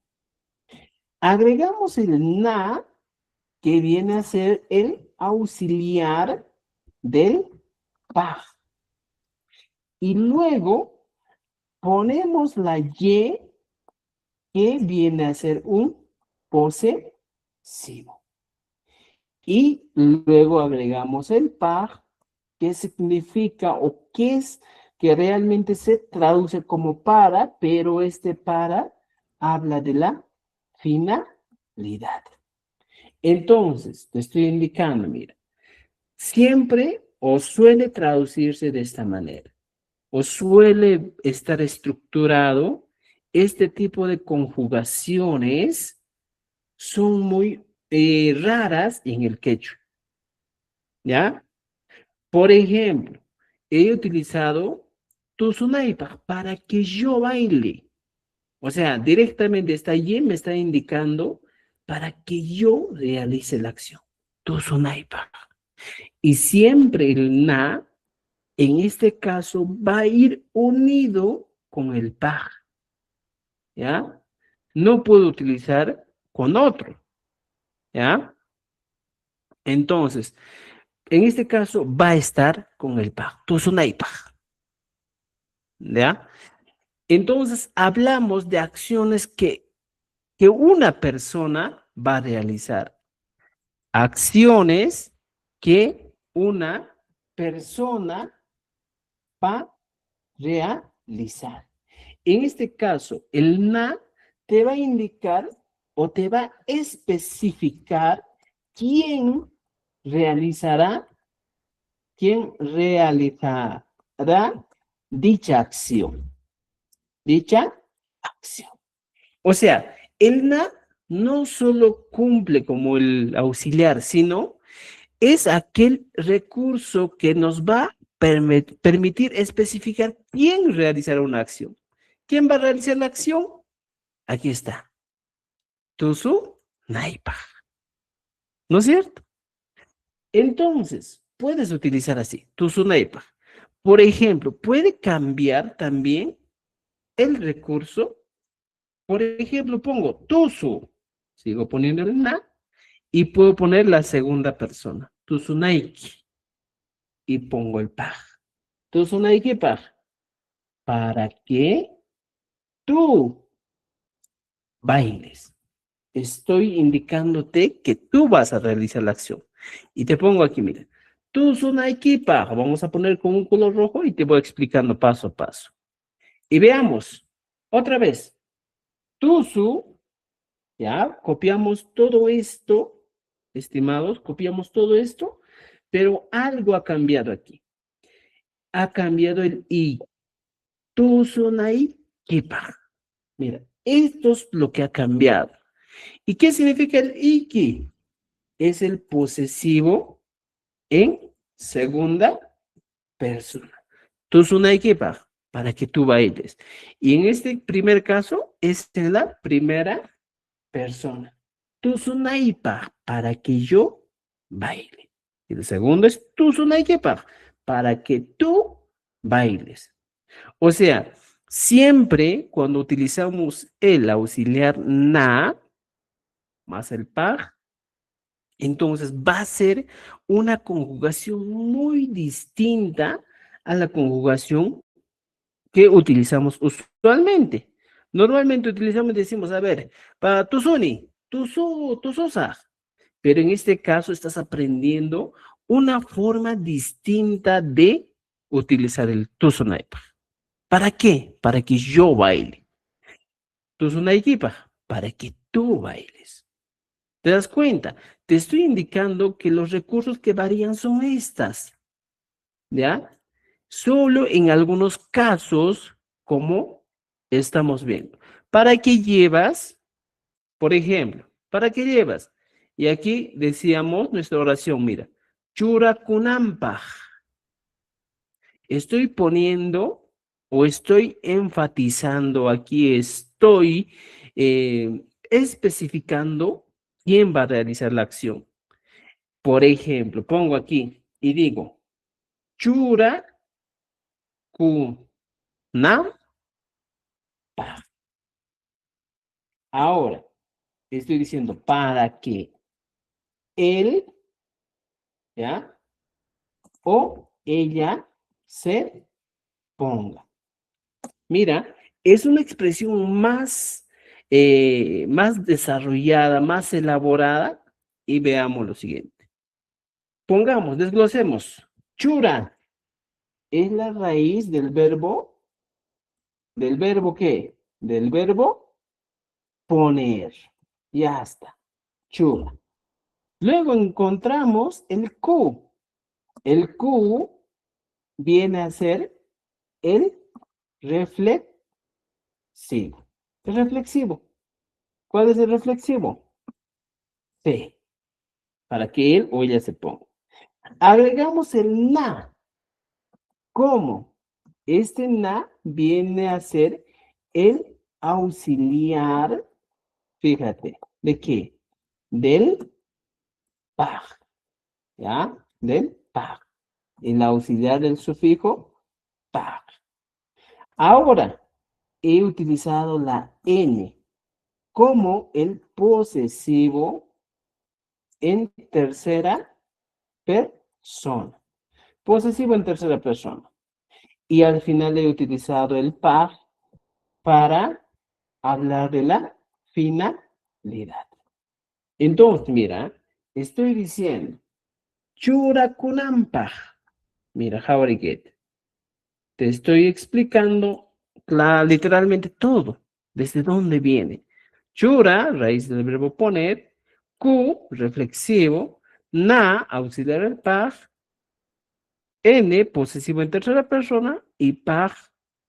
Agregamos el na, que viene a ser el auxiliar del pa. Y luego ponemos la y, que viene a ser un posesivo. Y luego agregamos el par, que significa o que es, que realmente se traduce como para, pero este para habla de la finalidad. Entonces, te estoy indicando, mira, siempre o suele traducirse de esta manera, o suele estar estructurado. Este tipo de conjugaciones son muy raras en el quechua, ¿ya? Por ejemplo, he utilizado tu sunaipa para que yo baile. O sea, directamente está allí, me está indicando para que yo realice la acción. Tu sunaipa. Y siempre el na, en este caso, va a ir unido con el pa, ¿ya? No puedo utilizar con otro, ¿ya? Entonces, en este caso va a estar con el pa, tu sunaipa, ¿ya? Entonces, hablamos de acciones que una persona va a realizar. Acciones que una persona va a realizar. En este caso, el na te va a indicar o te va a especificar quién realizará, quién realizará dicha acción. Dicha acción. O sea, el na no solo cumple como el auxiliar, sino es aquel recurso que nos va a permitir especificar quién realizará una acción. ¿Quién va a realizar la acción? Aquí está. Tusu Naipa. ¿No es cierto? Entonces, puedes utilizar así, Tusu Naipa. Por ejemplo, puede cambiar también el recurso. Por ejemplo, pongo Tusu. Sigo poniendo el na y puedo poner la segunda persona. Tusu Naiki. Y pongo el paj. Tusu Naiki paj. Para que tú bailes. Estoy indicándote que tú vas a realizar la acción. Y te pongo aquí, mira. Tú es una equipa. Vamos a poner con un color rojo y te voy explicando paso a paso. Y veamos, otra vez. Tusu, ya, copiamos todo esto, estimados, copiamos todo esto, pero algo ha cambiado aquí. Ha cambiado el i. Tusu una equipa. Mira, esto es lo que ha cambiado. ¿Y qué significa el iki? Es el posesivo en segunda persona. Tú es una equipa para que tú bailes. Y en este primer caso es en la primera persona. Tú es una equipa para que yo baile. Y el segundo es tú es una equipa para que tú bailes. O sea, siempre cuando utilizamos el auxiliar na más el par, entonces va a ser una conjugación muy distinta a la conjugación que utilizamos usualmente. Normalmente utilizamos, decimos, a ver, para tu suni, tu sosa, pero en este caso estás aprendiendo una forma distinta de utilizar el tu sonaipa. ¿Para qué? Para que yo baile. Tu sonaipa, para que tú bailes. ¿Te das cuenta? Te estoy indicando que los recursos que varían son estas, ¿ya? Solo en algunos casos, como estamos viendo. ¿Para qué llevas? Por ejemplo, ¿para qué llevas? Y aquí decíamos nuestra oración, mira, churakunampaj. Estoy poniendo o estoy enfatizando aquí, estoy especificando quién va a realizar la acción. Por ejemplo, pongo aquí y digo, chura kunam. Ahora, estoy diciendo para que él, ¿ya? O ella se ponga. Mira, es una expresión más desarrollada, más elaborada, y veamos lo siguiente. Pongamos, desglosemos. Chura es la raíz ¿del verbo qué? Del verbo poner. Ya está. Chura. Luego encontramos el Q. El Q viene a ser el reflexivo. El reflexivo. ¿Cuál es el reflexivo? Sí. para que él o ella se ponga. Agregamos el na. ¿Cómo? Este na viene a ser el auxiliar, fíjate, ¿de qué? Del pag, ¿ya? Del pag. El auxiliar del sufijo pag. Ahora, he utilizado la n como el posesivo en tercera persona. Posesivo en tercera persona. Y al final he utilizado el par para hablar de la finalidad. Entonces, mira, estoy diciendo, churakunampaj. Mira, how I get. Te estoy explicando literalmente todo. ¿Desde dónde viene? Chura, raíz del verbo poner. Ku, reflexivo. Na, auxiliar del paj. N, posesivo en tercera persona. Y paj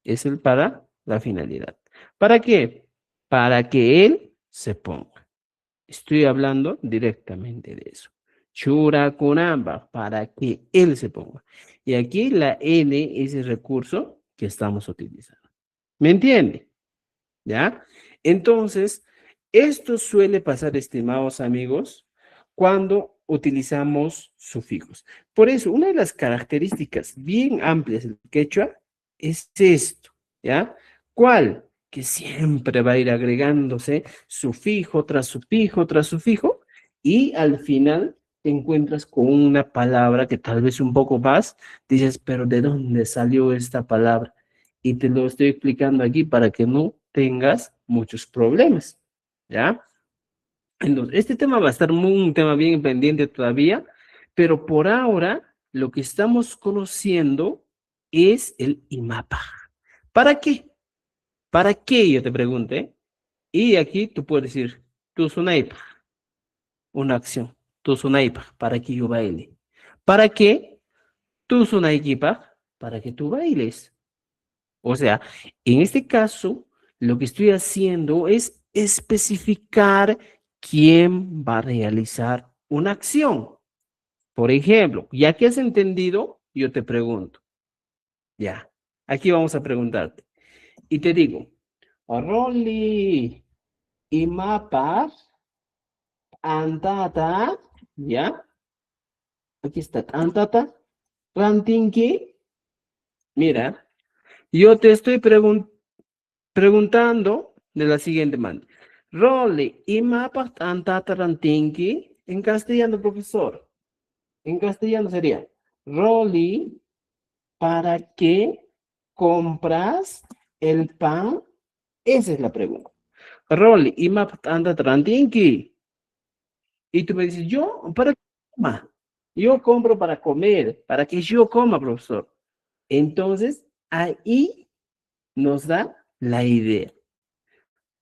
es el para la finalidad. ¿Para qué? Para que él se ponga. Estoy hablando directamente de eso. Chura kunamba, para que él se ponga. Y aquí la N es el recurso que estamos utilizando. ¿Me entiende? ¿Ya? Entonces, esto suele pasar, estimados amigos, cuando utilizamos sufijos. Por eso, una de las características bien amplias del quechua es esto, ¿ya? ¿Cuál? Que siempre va a ir agregándose sufijo tras sufijo tras sufijo y al final te encuentras con una palabra que tal vez un poco más dices, pero ¿de dónde salió esta palabra? Y te lo estoy explicando aquí para que no tengas muchos problemas, ¿ya? Entonces, este tema va a estar un tema bien pendiente todavía, pero por ahora lo que estamos conociendo es el IMAPA. ¿Para qué? ¿Para qué? Yo te pregunté. Y aquí tú puedes decir, tú sonaipa, una acción. Tú sonaipa, para que yo baile. ¿Para qué? Tú sonaipa, para que tú bailes. O sea, en este caso, lo que estoy haciendo es especificar quién va a realizar una acción. Por ejemplo, ya que has entendido, yo te pregunto. Ya, aquí vamos a preguntarte. Y te digo, Rolly y mapas, antata, ¿ya? Aquí está, antata, rantinki. Mira, yo te estoy preguntando de la siguiente manera. Rolly y mapas, antata, rantinki. En castellano, profesor. En castellano sería, Rolly, ¿para qué compras el pan? Esa es la pregunta. Rolly, y mapas, antata, rantinki. Y tú me dices, yo, ¿para qué coma? Yo compro para comer, para que yo coma, profesor. Entonces, ahí nos da la idea.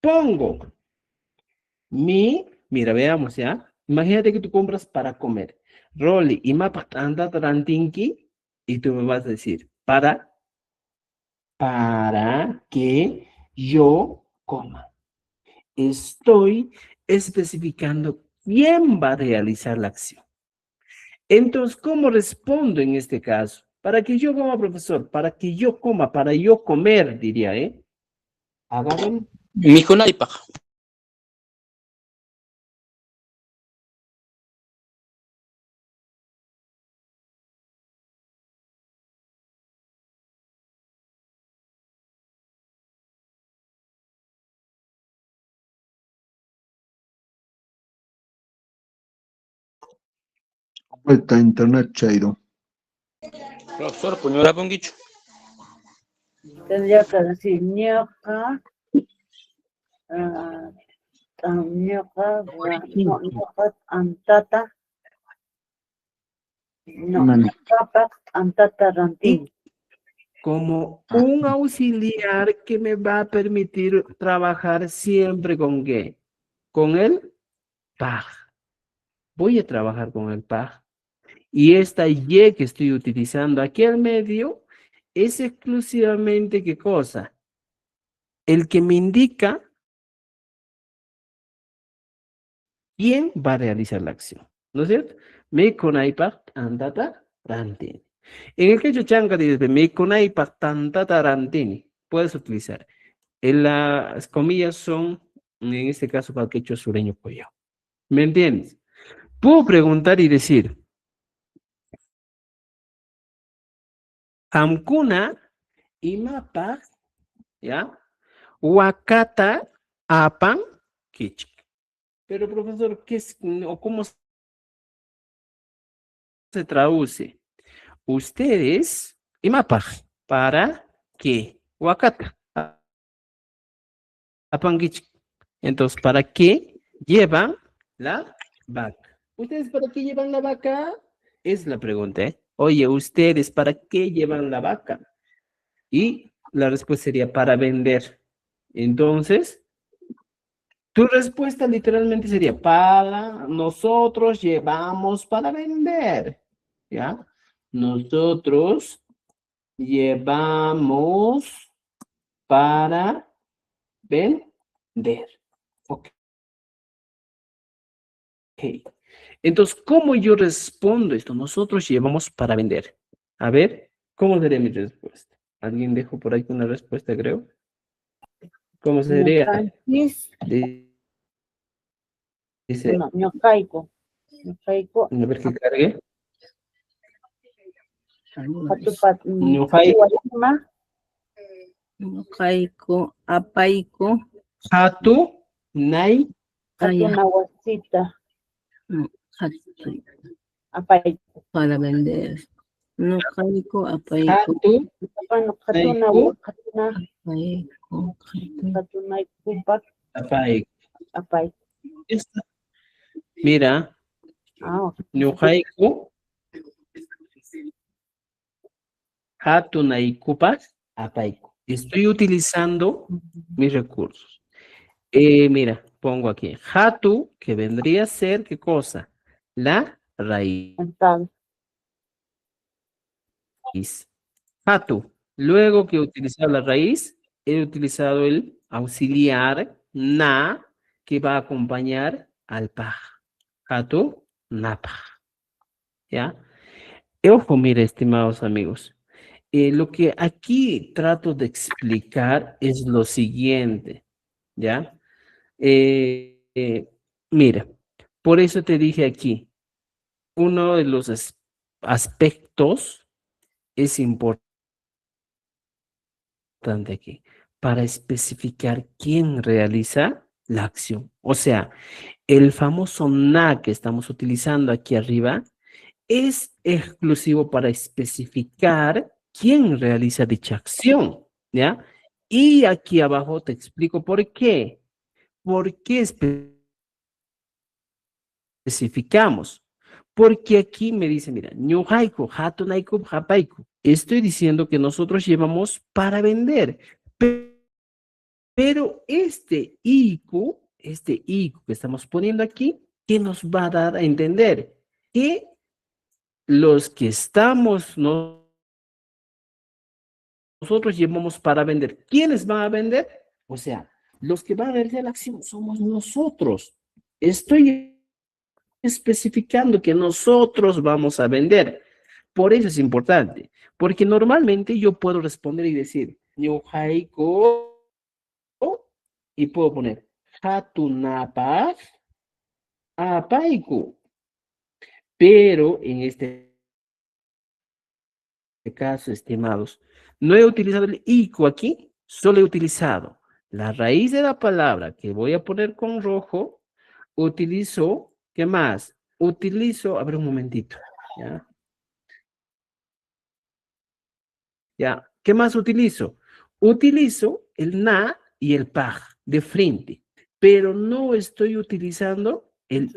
Pongo mira, veamos ya. Imagínate que tú compras para comer. Rolly y mapa anda tarantinki, y tú me vas a decir, para que yo coma. Estoy especificando quién va a realizar la acción. Entonces, ¿cómo respondo en este caso? Para que yo coma, profesor, para que yo coma, para yo comer, diría, ¿eh? Agarren. Mikunaypaq. Vuelta a internet, Chairo. Profesor, puñora ponguicho. Tendría que decir ñaqa, ñaqa antata, no, Mani. ñaqa antata rantin. Como un auxiliar que me va a permitir trabajar siempre con qué? Con el PAG. Voy a trabajar con el PAG. Y esta Y que estoy utilizando aquí al medio es exclusivamente ¿qué cosa? El que me indica quién va a realizar la acción. ¿no es cierto? Mikunaypaq t'antata rantini. En el quechua chanca dice mikunaypaq t'antata rantini. Puedes utilizar. Las comillas son, en este caso, para el quechua sureño collao. ¿Me entiendes? Puedo preguntar y decir, Amkuna imapaq, ¿ya? Wakata apan kichik. Pero, profesor, ¿qué es, o cómo se traduce? Ustedes, imapaq, ¿para qué? Wakata apan kichik. Entonces, ¿para qué llevan la vaca? ¿Ustedes para qué llevan la vaca? Es la pregunta, ¿eh? Oye, ¿ustedes para qué llevan la vaca? Y la respuesta sería para vender. Entonces, tu respuesta literalmente sería para nosotros llevamos para vender. ¿Ya? Nosotros llevamos para vender. Ok. Entonces, ¿cómo yo respondo esto? Nosotros llevamos para vender. A ver, ¿cómo sería mi respuesta? ¿Alguien dejó por ahí una respuesta, creo? ¿Cómo sería? Ñuqanchis, Dice, ñuqayku, a ver que cargue. hatupat, Ñuqayku wasiman, Ñuqayku, apayku, hatu nay hatuna wasita hatu- apayku. para vender. Ñuqayku, apayku, hatu Hatuna Apayku. apayku, hatunaykupak apay. apayku. Esta. Mira, Ah, ñuqayku hatu naykupas apayku. Estoy utilizando mis recursos. Mira, pongo aquí hatu, que vendría a ser, ¿qué cosa? La raíz. sentado. Hatu. Luego que he utilizado la raíz, he utilizado el auxiliar na, que va a acompañar al paj. Hatu, napaj. ¿Ya? Ojo, mire, estimados amigos. Lo que aquí trato de explicar es lo siguiente, ¿ya? Mira, por eso te dije aquí, uno de los aspectos es importante aquí, para especificar quién realiza la acción. O sea, el famoso na que estamos utilizando aquí arriba es exclusivo para especificar quién realiza dicha acción, ¿ya? Y aquí abajo te explico por qué. ¿Por qué especificamos? Porque aquí me dice, mira, ñuqayku, hatunayku, hapayku. Estoy diciendo que nosotros llevamos para vender. Pero este iku que estamos poniendo aquí, ¿qué nos va a dar a entender? Que los que estamos nosotros llevamos para vender. ¿Quiénes van a vender? O sea, los que van a realizar la acción somos nosotros. Estoy especificando que nosotros vamos a vender. Por eso es importante, porque normalmente yo puedo responder y decir, ñuqayku, y puedo poner hatunapaq apayku. Pero en este caso, estimados, no he utilizado el iku aquí, solo he utilizado la raíz de la palabra que voy a poner con rojo. Utilizo, ¿qué más? Utilizo, a ver un momentito, ¿ya? ¿Ya? ¿Qué más utilizo? Utilizo el na y el paj de frente, pero no estoy utilizando el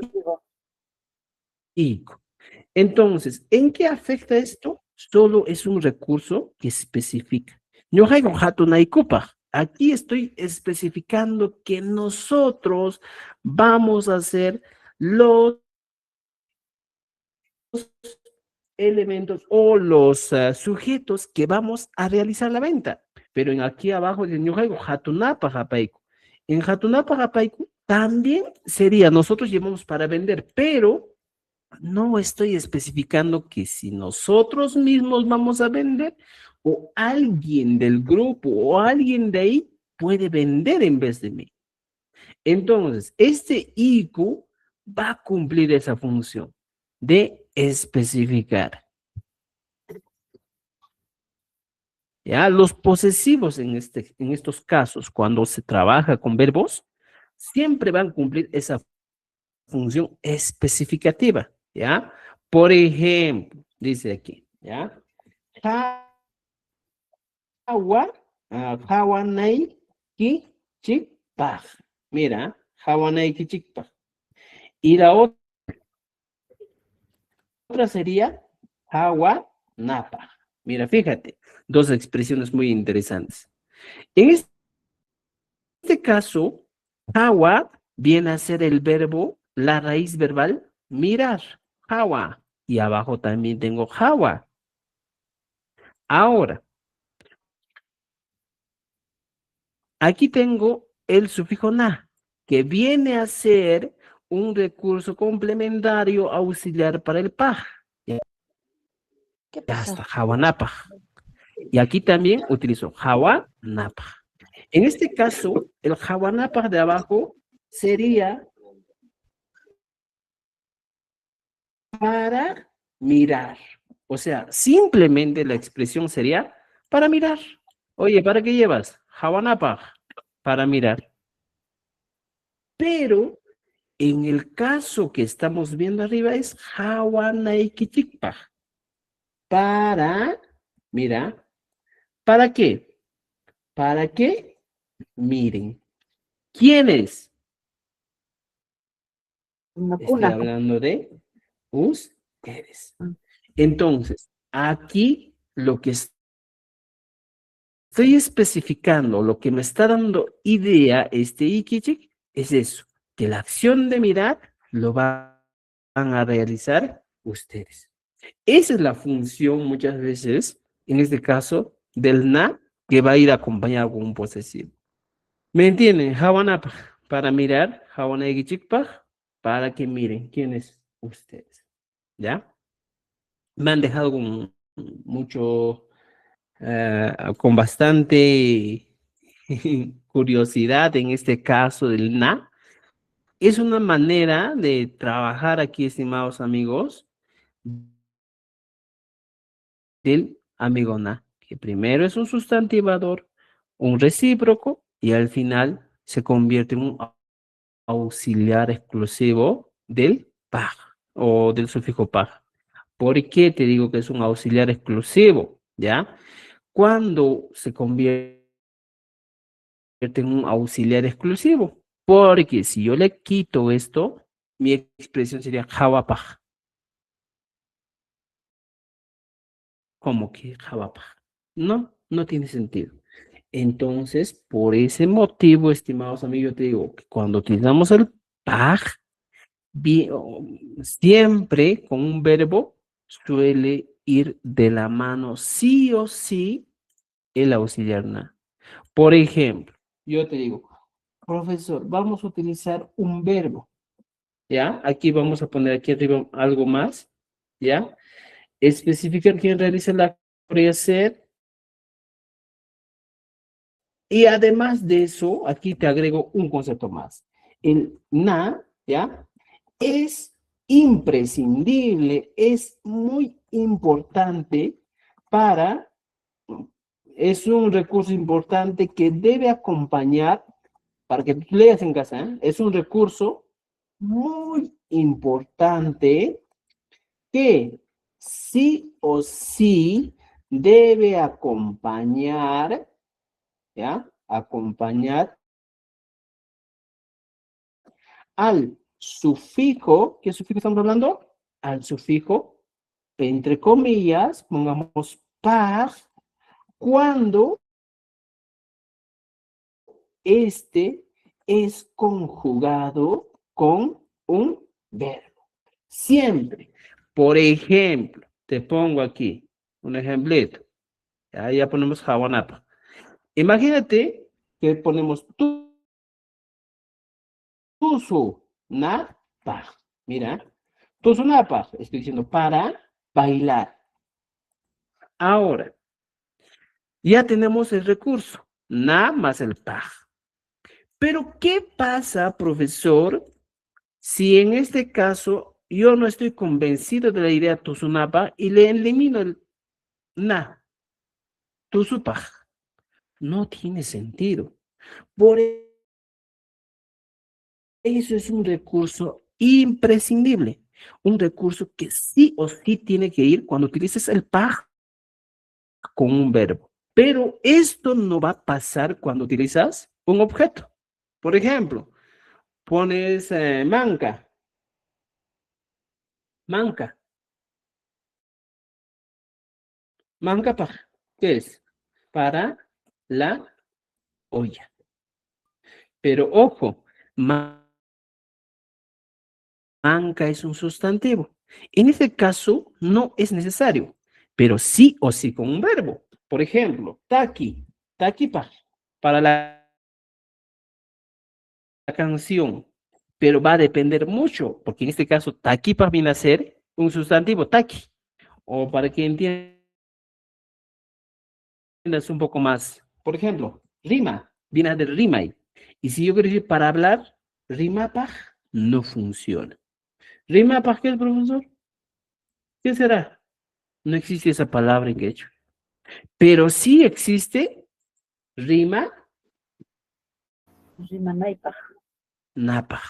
iku. Entonces, ¿en qué afecta esto? Solo es un recurso que especifica. Ñuqayku hatunaykupaq. Aquí estoy especificando que nosotros vamos a hacer los elementos o los sujetos que vamos a realizar la venta. Pero en aquí abajo de ñuqayku hatunapaq apayku. En hatunapaq apayku también sería, nosotros llevamos para vender, pero no estoy especificando que si nosotros mismos vamos a vender o alguien del grupo o alguien de ahí puede vender en vez de mí. Entonces, este IQ va a cumplir esa función de especificar. Ya, los posesivos en estos casos, cuando se trabaja con verbos, siempre van a cumplir esa función especificativa, ¿ya? Por ejemplo, dice aquí, ¿ya? Hawa, hawanay ki chikpaj. Mira, hawanay ki chikpaj. Y la otra sería hawa napa. Mira, fíjate, dos expresiones muy interesantes. En este caso, hawa viene a ser el verbo, la raíz verbal, mirar, hawa. Y abajo también tengo hawa. Ahora, aquí tengo el sufijo na, que viene a ser un recurso complementario auxiliar para el paj. Ya ¿Qué está, pasa? hawanapaj. Y aquí también utilizo hawanapaj. En este caso, el hawanapaj de abajo sería para mirar. O sea, simplemente la expresión sería para mirar. Oye, ¿para qué llevas? Hawanapaj, para mirar. Pero en el caso que estamos viendo arriba es hawanaikichikpaj. Para, mira, ¿para qué? Para que miren. ¿Quiénes? Una Estoy cuna. hablando de ustedes. Entonces, aquí lo que estoy especificando, lo que me está dando idea este ikichik, es eso, que la acción de mirar lo van a realizar ustedes. Esa es la función muchas veces, en este caso, del na, que va a ir acompañado con un posesivo. ¿Me entienden? Hawanapaj, para mirar, hawanaigichikpaj, para que miren quiénes ustedes. ¿Ya? Me han dejado con mucho, con bastante curiosidad en este caso del na. Es una manera de trabajar aquí, estimados amigos, del amigo na, que primero es un sustantivador, un recíproco, y al final se convierte en un auxiliar exclusivo del paj o del sufijo paj. ¿Por qué te digo que es un auxiliar exclusivo? ¿Ya? Cuando se convierte en un auxiliar exclusivo, porque si yo le quito esto, mi expresión sería jawapaj. ¿Cómo que jawapaj? No, no tiene sentido. Entonces, por ese motivo, estimados amigos, te digo que cuando utilizamos el paj, siempre con un verbo suele ir de la mano sí o sí el auxiliar na. Por ejemplo, yo te digo, profesor, vamos a utilizar un verbo, ¿ya? Aquí vamos a poner aquí arriba algo más, ¿ya? Especificar quién realiza la podría ser. Y además de eso, aquí te agrego un concepto más. El na, ¿ya? Es imprescindible, es muy importante para, es un recurso importante que debe acompañar, para que tú leas en casa, ¿eh? Es un recurso muy importante que sí o sí debe acompañar, ¿ya? Acompañar al sufijo, ¿qué sufijo estamos hablando? Al sufijo, entre comillas, pongamos par, cuando este es conjugado con un verbo. Siempre. Por ejemplo, te pongo aquí un ejemplito. Ya ponemos hawanapa. Imagínate que ponemos tusu, na, pa. Mira, Tosunapa, estoy diciendo para bailar. Ahora, ya tenemos el recurso, na más el paj. Pero, ¿qué pasa, profesor, si en este caso yo no estoy convencido de la idea tosunapa y le elimino el na, tosupaj? No tiene sentido. Por eso es un recurso imprescindible, un recurso que sí o sí tiene que ir cuando utilices el paj con un verbo. Pero esto no va a pasar cuando utilizas un objeto. Por ejemplo, pones manca. Manca. Manca para, ¿qué es? Para la olla. Pero ojo, manca es un sustantivo. En este caso no es necesario, pero sí o sí con un verbo. Por ejemplo, taqui, taqui para la canción, pero va a depender mucho, porque en este caso taquipa viene a ser un sustantivo, taqui, o para que entiendas un poco más. Por ejemplo, rima, viene de rimay. Y si yo quiero decir para hablar, rimapaj no funciona. ¿Rimapaj qué es, profesor? ¿Qué será? No existe esa palabra en quechua. Pero sí existe rima Rimanaypaq. napaj.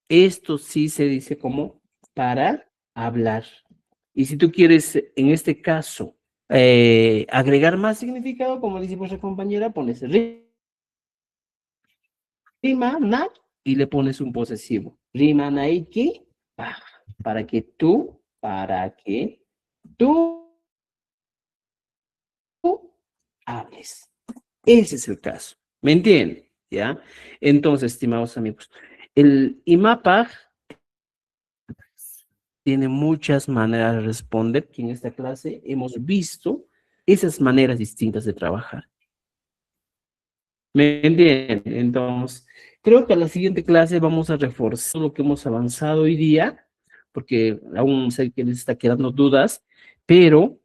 Esto sí se dice como para hablar. Y si tú quieres, en este caso, agregar más significado, como dice nuestra compañera, pones rima, na, y le pones un posesivo. Rima, naiki, para que tú hables. Ese es el caso. ¿Me entienden? ¿Ya? Entonces, estimados amigos, el IMAPAG tiene muchas maneras de responder, que en esta clase hemos visto esas maneras distintas de trabajar. ¿Me entienden? Entonces, creo que a la siguiente clase vamos a reforzar lo que hemos avanzado hoy día, porque aún sé que les está quedando dudas, pero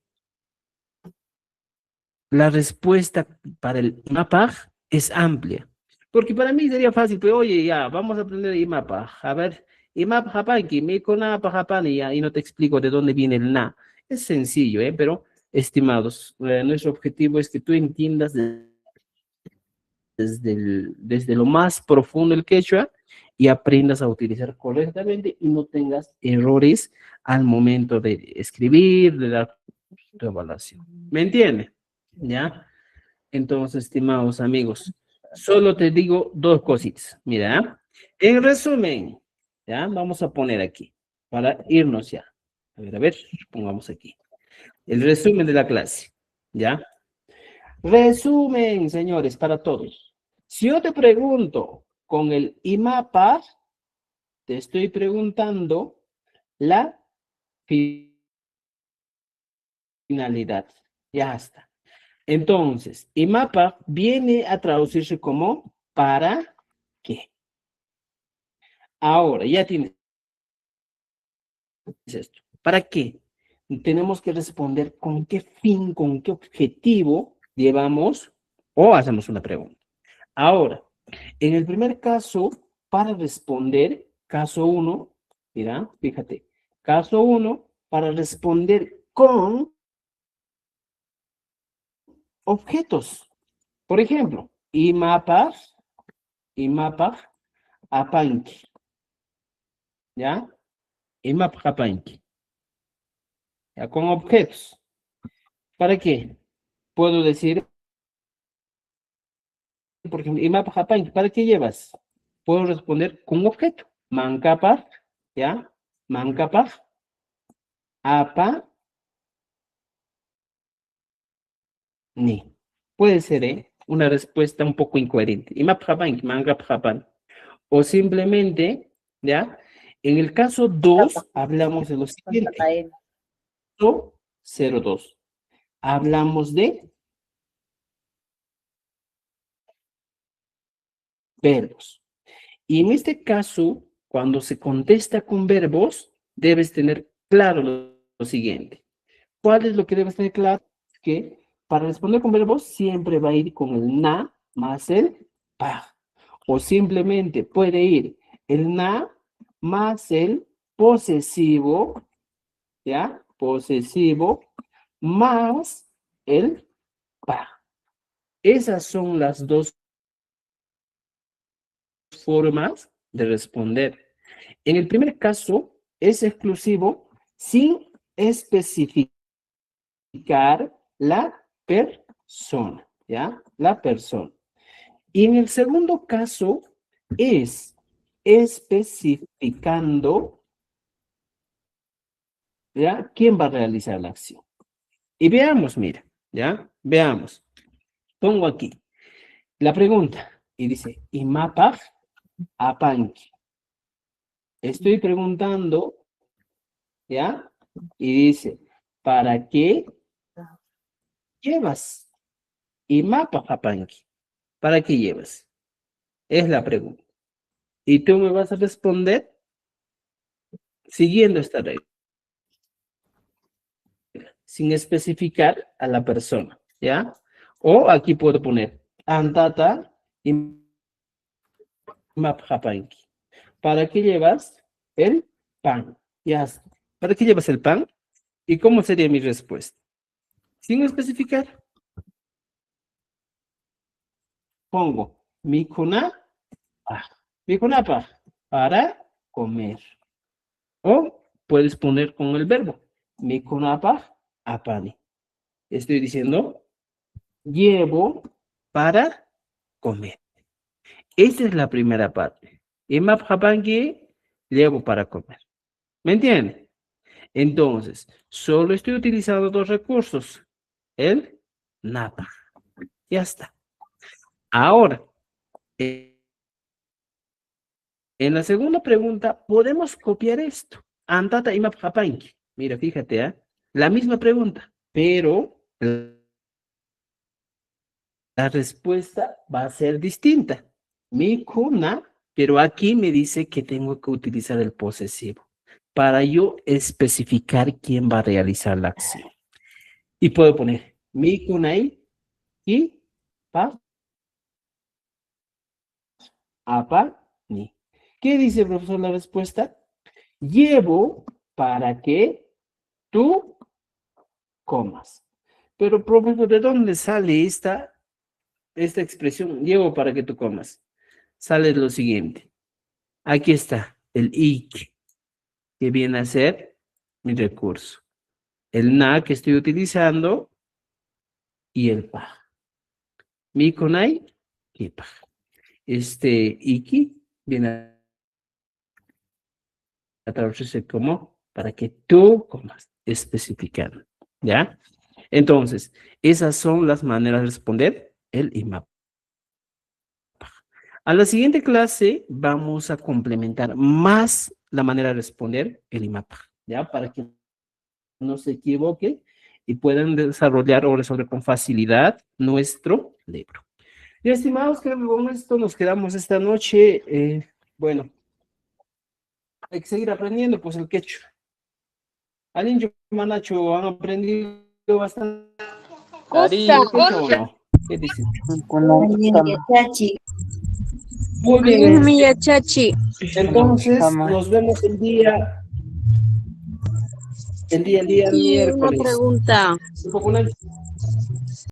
la respuesta para el IMAPAG es amplia. Porque para mí sería fácil, pero oye, ya, vamos a aprender IMAPAG. A ver, IMAPAG Japanki, me con Japani, ya, y no te explico de dónde viene el na. Es sencillo, pero, estimados, nuestro objetivo es que tú entiendas desde lo más profundo el quechua y aprendas a utilizar correctamente y no tengas errores al momento de escribir, de dar tu evaluación. ¿Me entiende? ¿Ya? Entonces, estimados amigos, solo te digo dos cositas. Mira, en resumen, ¿ya? Vamos a poner aquí para irnos ya. A ver, pongamos aquí. El resumen de la clase, ¿ya? Resumen, señores, para todos. Si yo te pregunto con el IMAPA, te estoy preguntando la finalidad. Ya está. Entonces, IMAPA viene a traducirse como ¿para qué? Ahora, ya tienes esto. ¿Para qué? Tenemos que responder con qué fin, con qué objetivo llevamos o hacemos una pregunta. Ahora, en el primer caso, para responder, caso 1, mira, fíjate, caso 1, para responder con objetos. Por ejemplo, IMAPA, apanki, ¿ya? IMAPA apanki, ¿ya? Con objetos. ¿Para qué? Puedo decir, por ejemplo, IMAPA apanki, ¿para qué llevas? Puedo responder con objeto. Mancapa, ¿ya? Mancapa, apa, ni. Puede ser, una respuesta un poco incoherente. O simplemente, ¿ya? En el caso 2, hablamos de lo siguiente. Caso 02. Hablamos de verbos. Y en este caso, cuando se contesta con verbos, debes tener claro lo siguiente. ¿Cuál es lo que debes tener claro? Que para responder con verbos siempre va a ir con el na más el pa. O simplemente puede ir el na más el posesivo, ¿ya? Posesivo más el pa. Esas son las dos formas de responder. En el primer caso es exclusivo sin especificar la persona, ¿ya? La persona. Y en el segundo caso es especificando, ¿ya? ¿Quién va a realizar la acción? Y veamos, mira, ¿ya? Veamos. Pongo aquí la pregunta y dice, ¿imapaj apanki? Estoy preguntando, ¿ya? Y dice, ¿para qué llevas? ¿Imapaj apanki? ¿Para qué llevas? Es la pregunta. Y tú me vas a responder siguiendo esta regla, sin especificar a la persona, ¿ya? O aquí puedo poner, antata imapjapanki. ¿Para qué llevas el pan? Ya está. ¿Para qué llevas el pan? ¿Y cómo sería mi respuesta? Sin especificar. Pongo mikuna, mikunapa, para comer. O puedes poner con el verbo mikunapa apani. Estoy diciendo llevo para comer. Esa es la primera parte. Imapjapanki, llevo para comer. ¿Me entienden? Entonces, solo estoy utilizando dos recursos. El napa. Ya está. Ahora, en la segunda pregunta, podemos copiar esto. Antata imapjapanki. Mira, fíjate, la misma pregunta, pero la respuesta va a ser distinta. Mikuna, pero aquí me dice que tengo que utilizar el posesivo para yo especificar quién va a realizar la acción. Y puedo poner mikunai y pa apa ni. ¿Qué dice, profesor, la respuesta? Llevo para que tú comas. Pero, profesor, ¿de dónde sale esta expresión? Llevo para que tú comas. Sale lo siguiente. Aquí está el ik, que viene a ser mi recurso. El na que estoy utilizando y el pa. Mikunai y pa. Iki viene a traducirse como para que tú comas, especificando, ¿ya? Entonces, esas son las maneras de responder el IMAP. A la siguiente clase vamos a complementar más la manera de responder el IMAP, ¿ya? Para que no se equivoque y puedan desarrollar o resolver con facilidad nuestro libro. Y estimados, creo que con esto nos quedamos esta noche. Bueno, hay que seguir aprendiendo, pues, el quechua. Alincho, Manacho, ¿han aprendido bastante Ari, el quechua o no? ¿Qué dicen? Muy bien. Miyachachi. Entonces, nos vemos el día Sí, una miércoles. pregunta. Un poco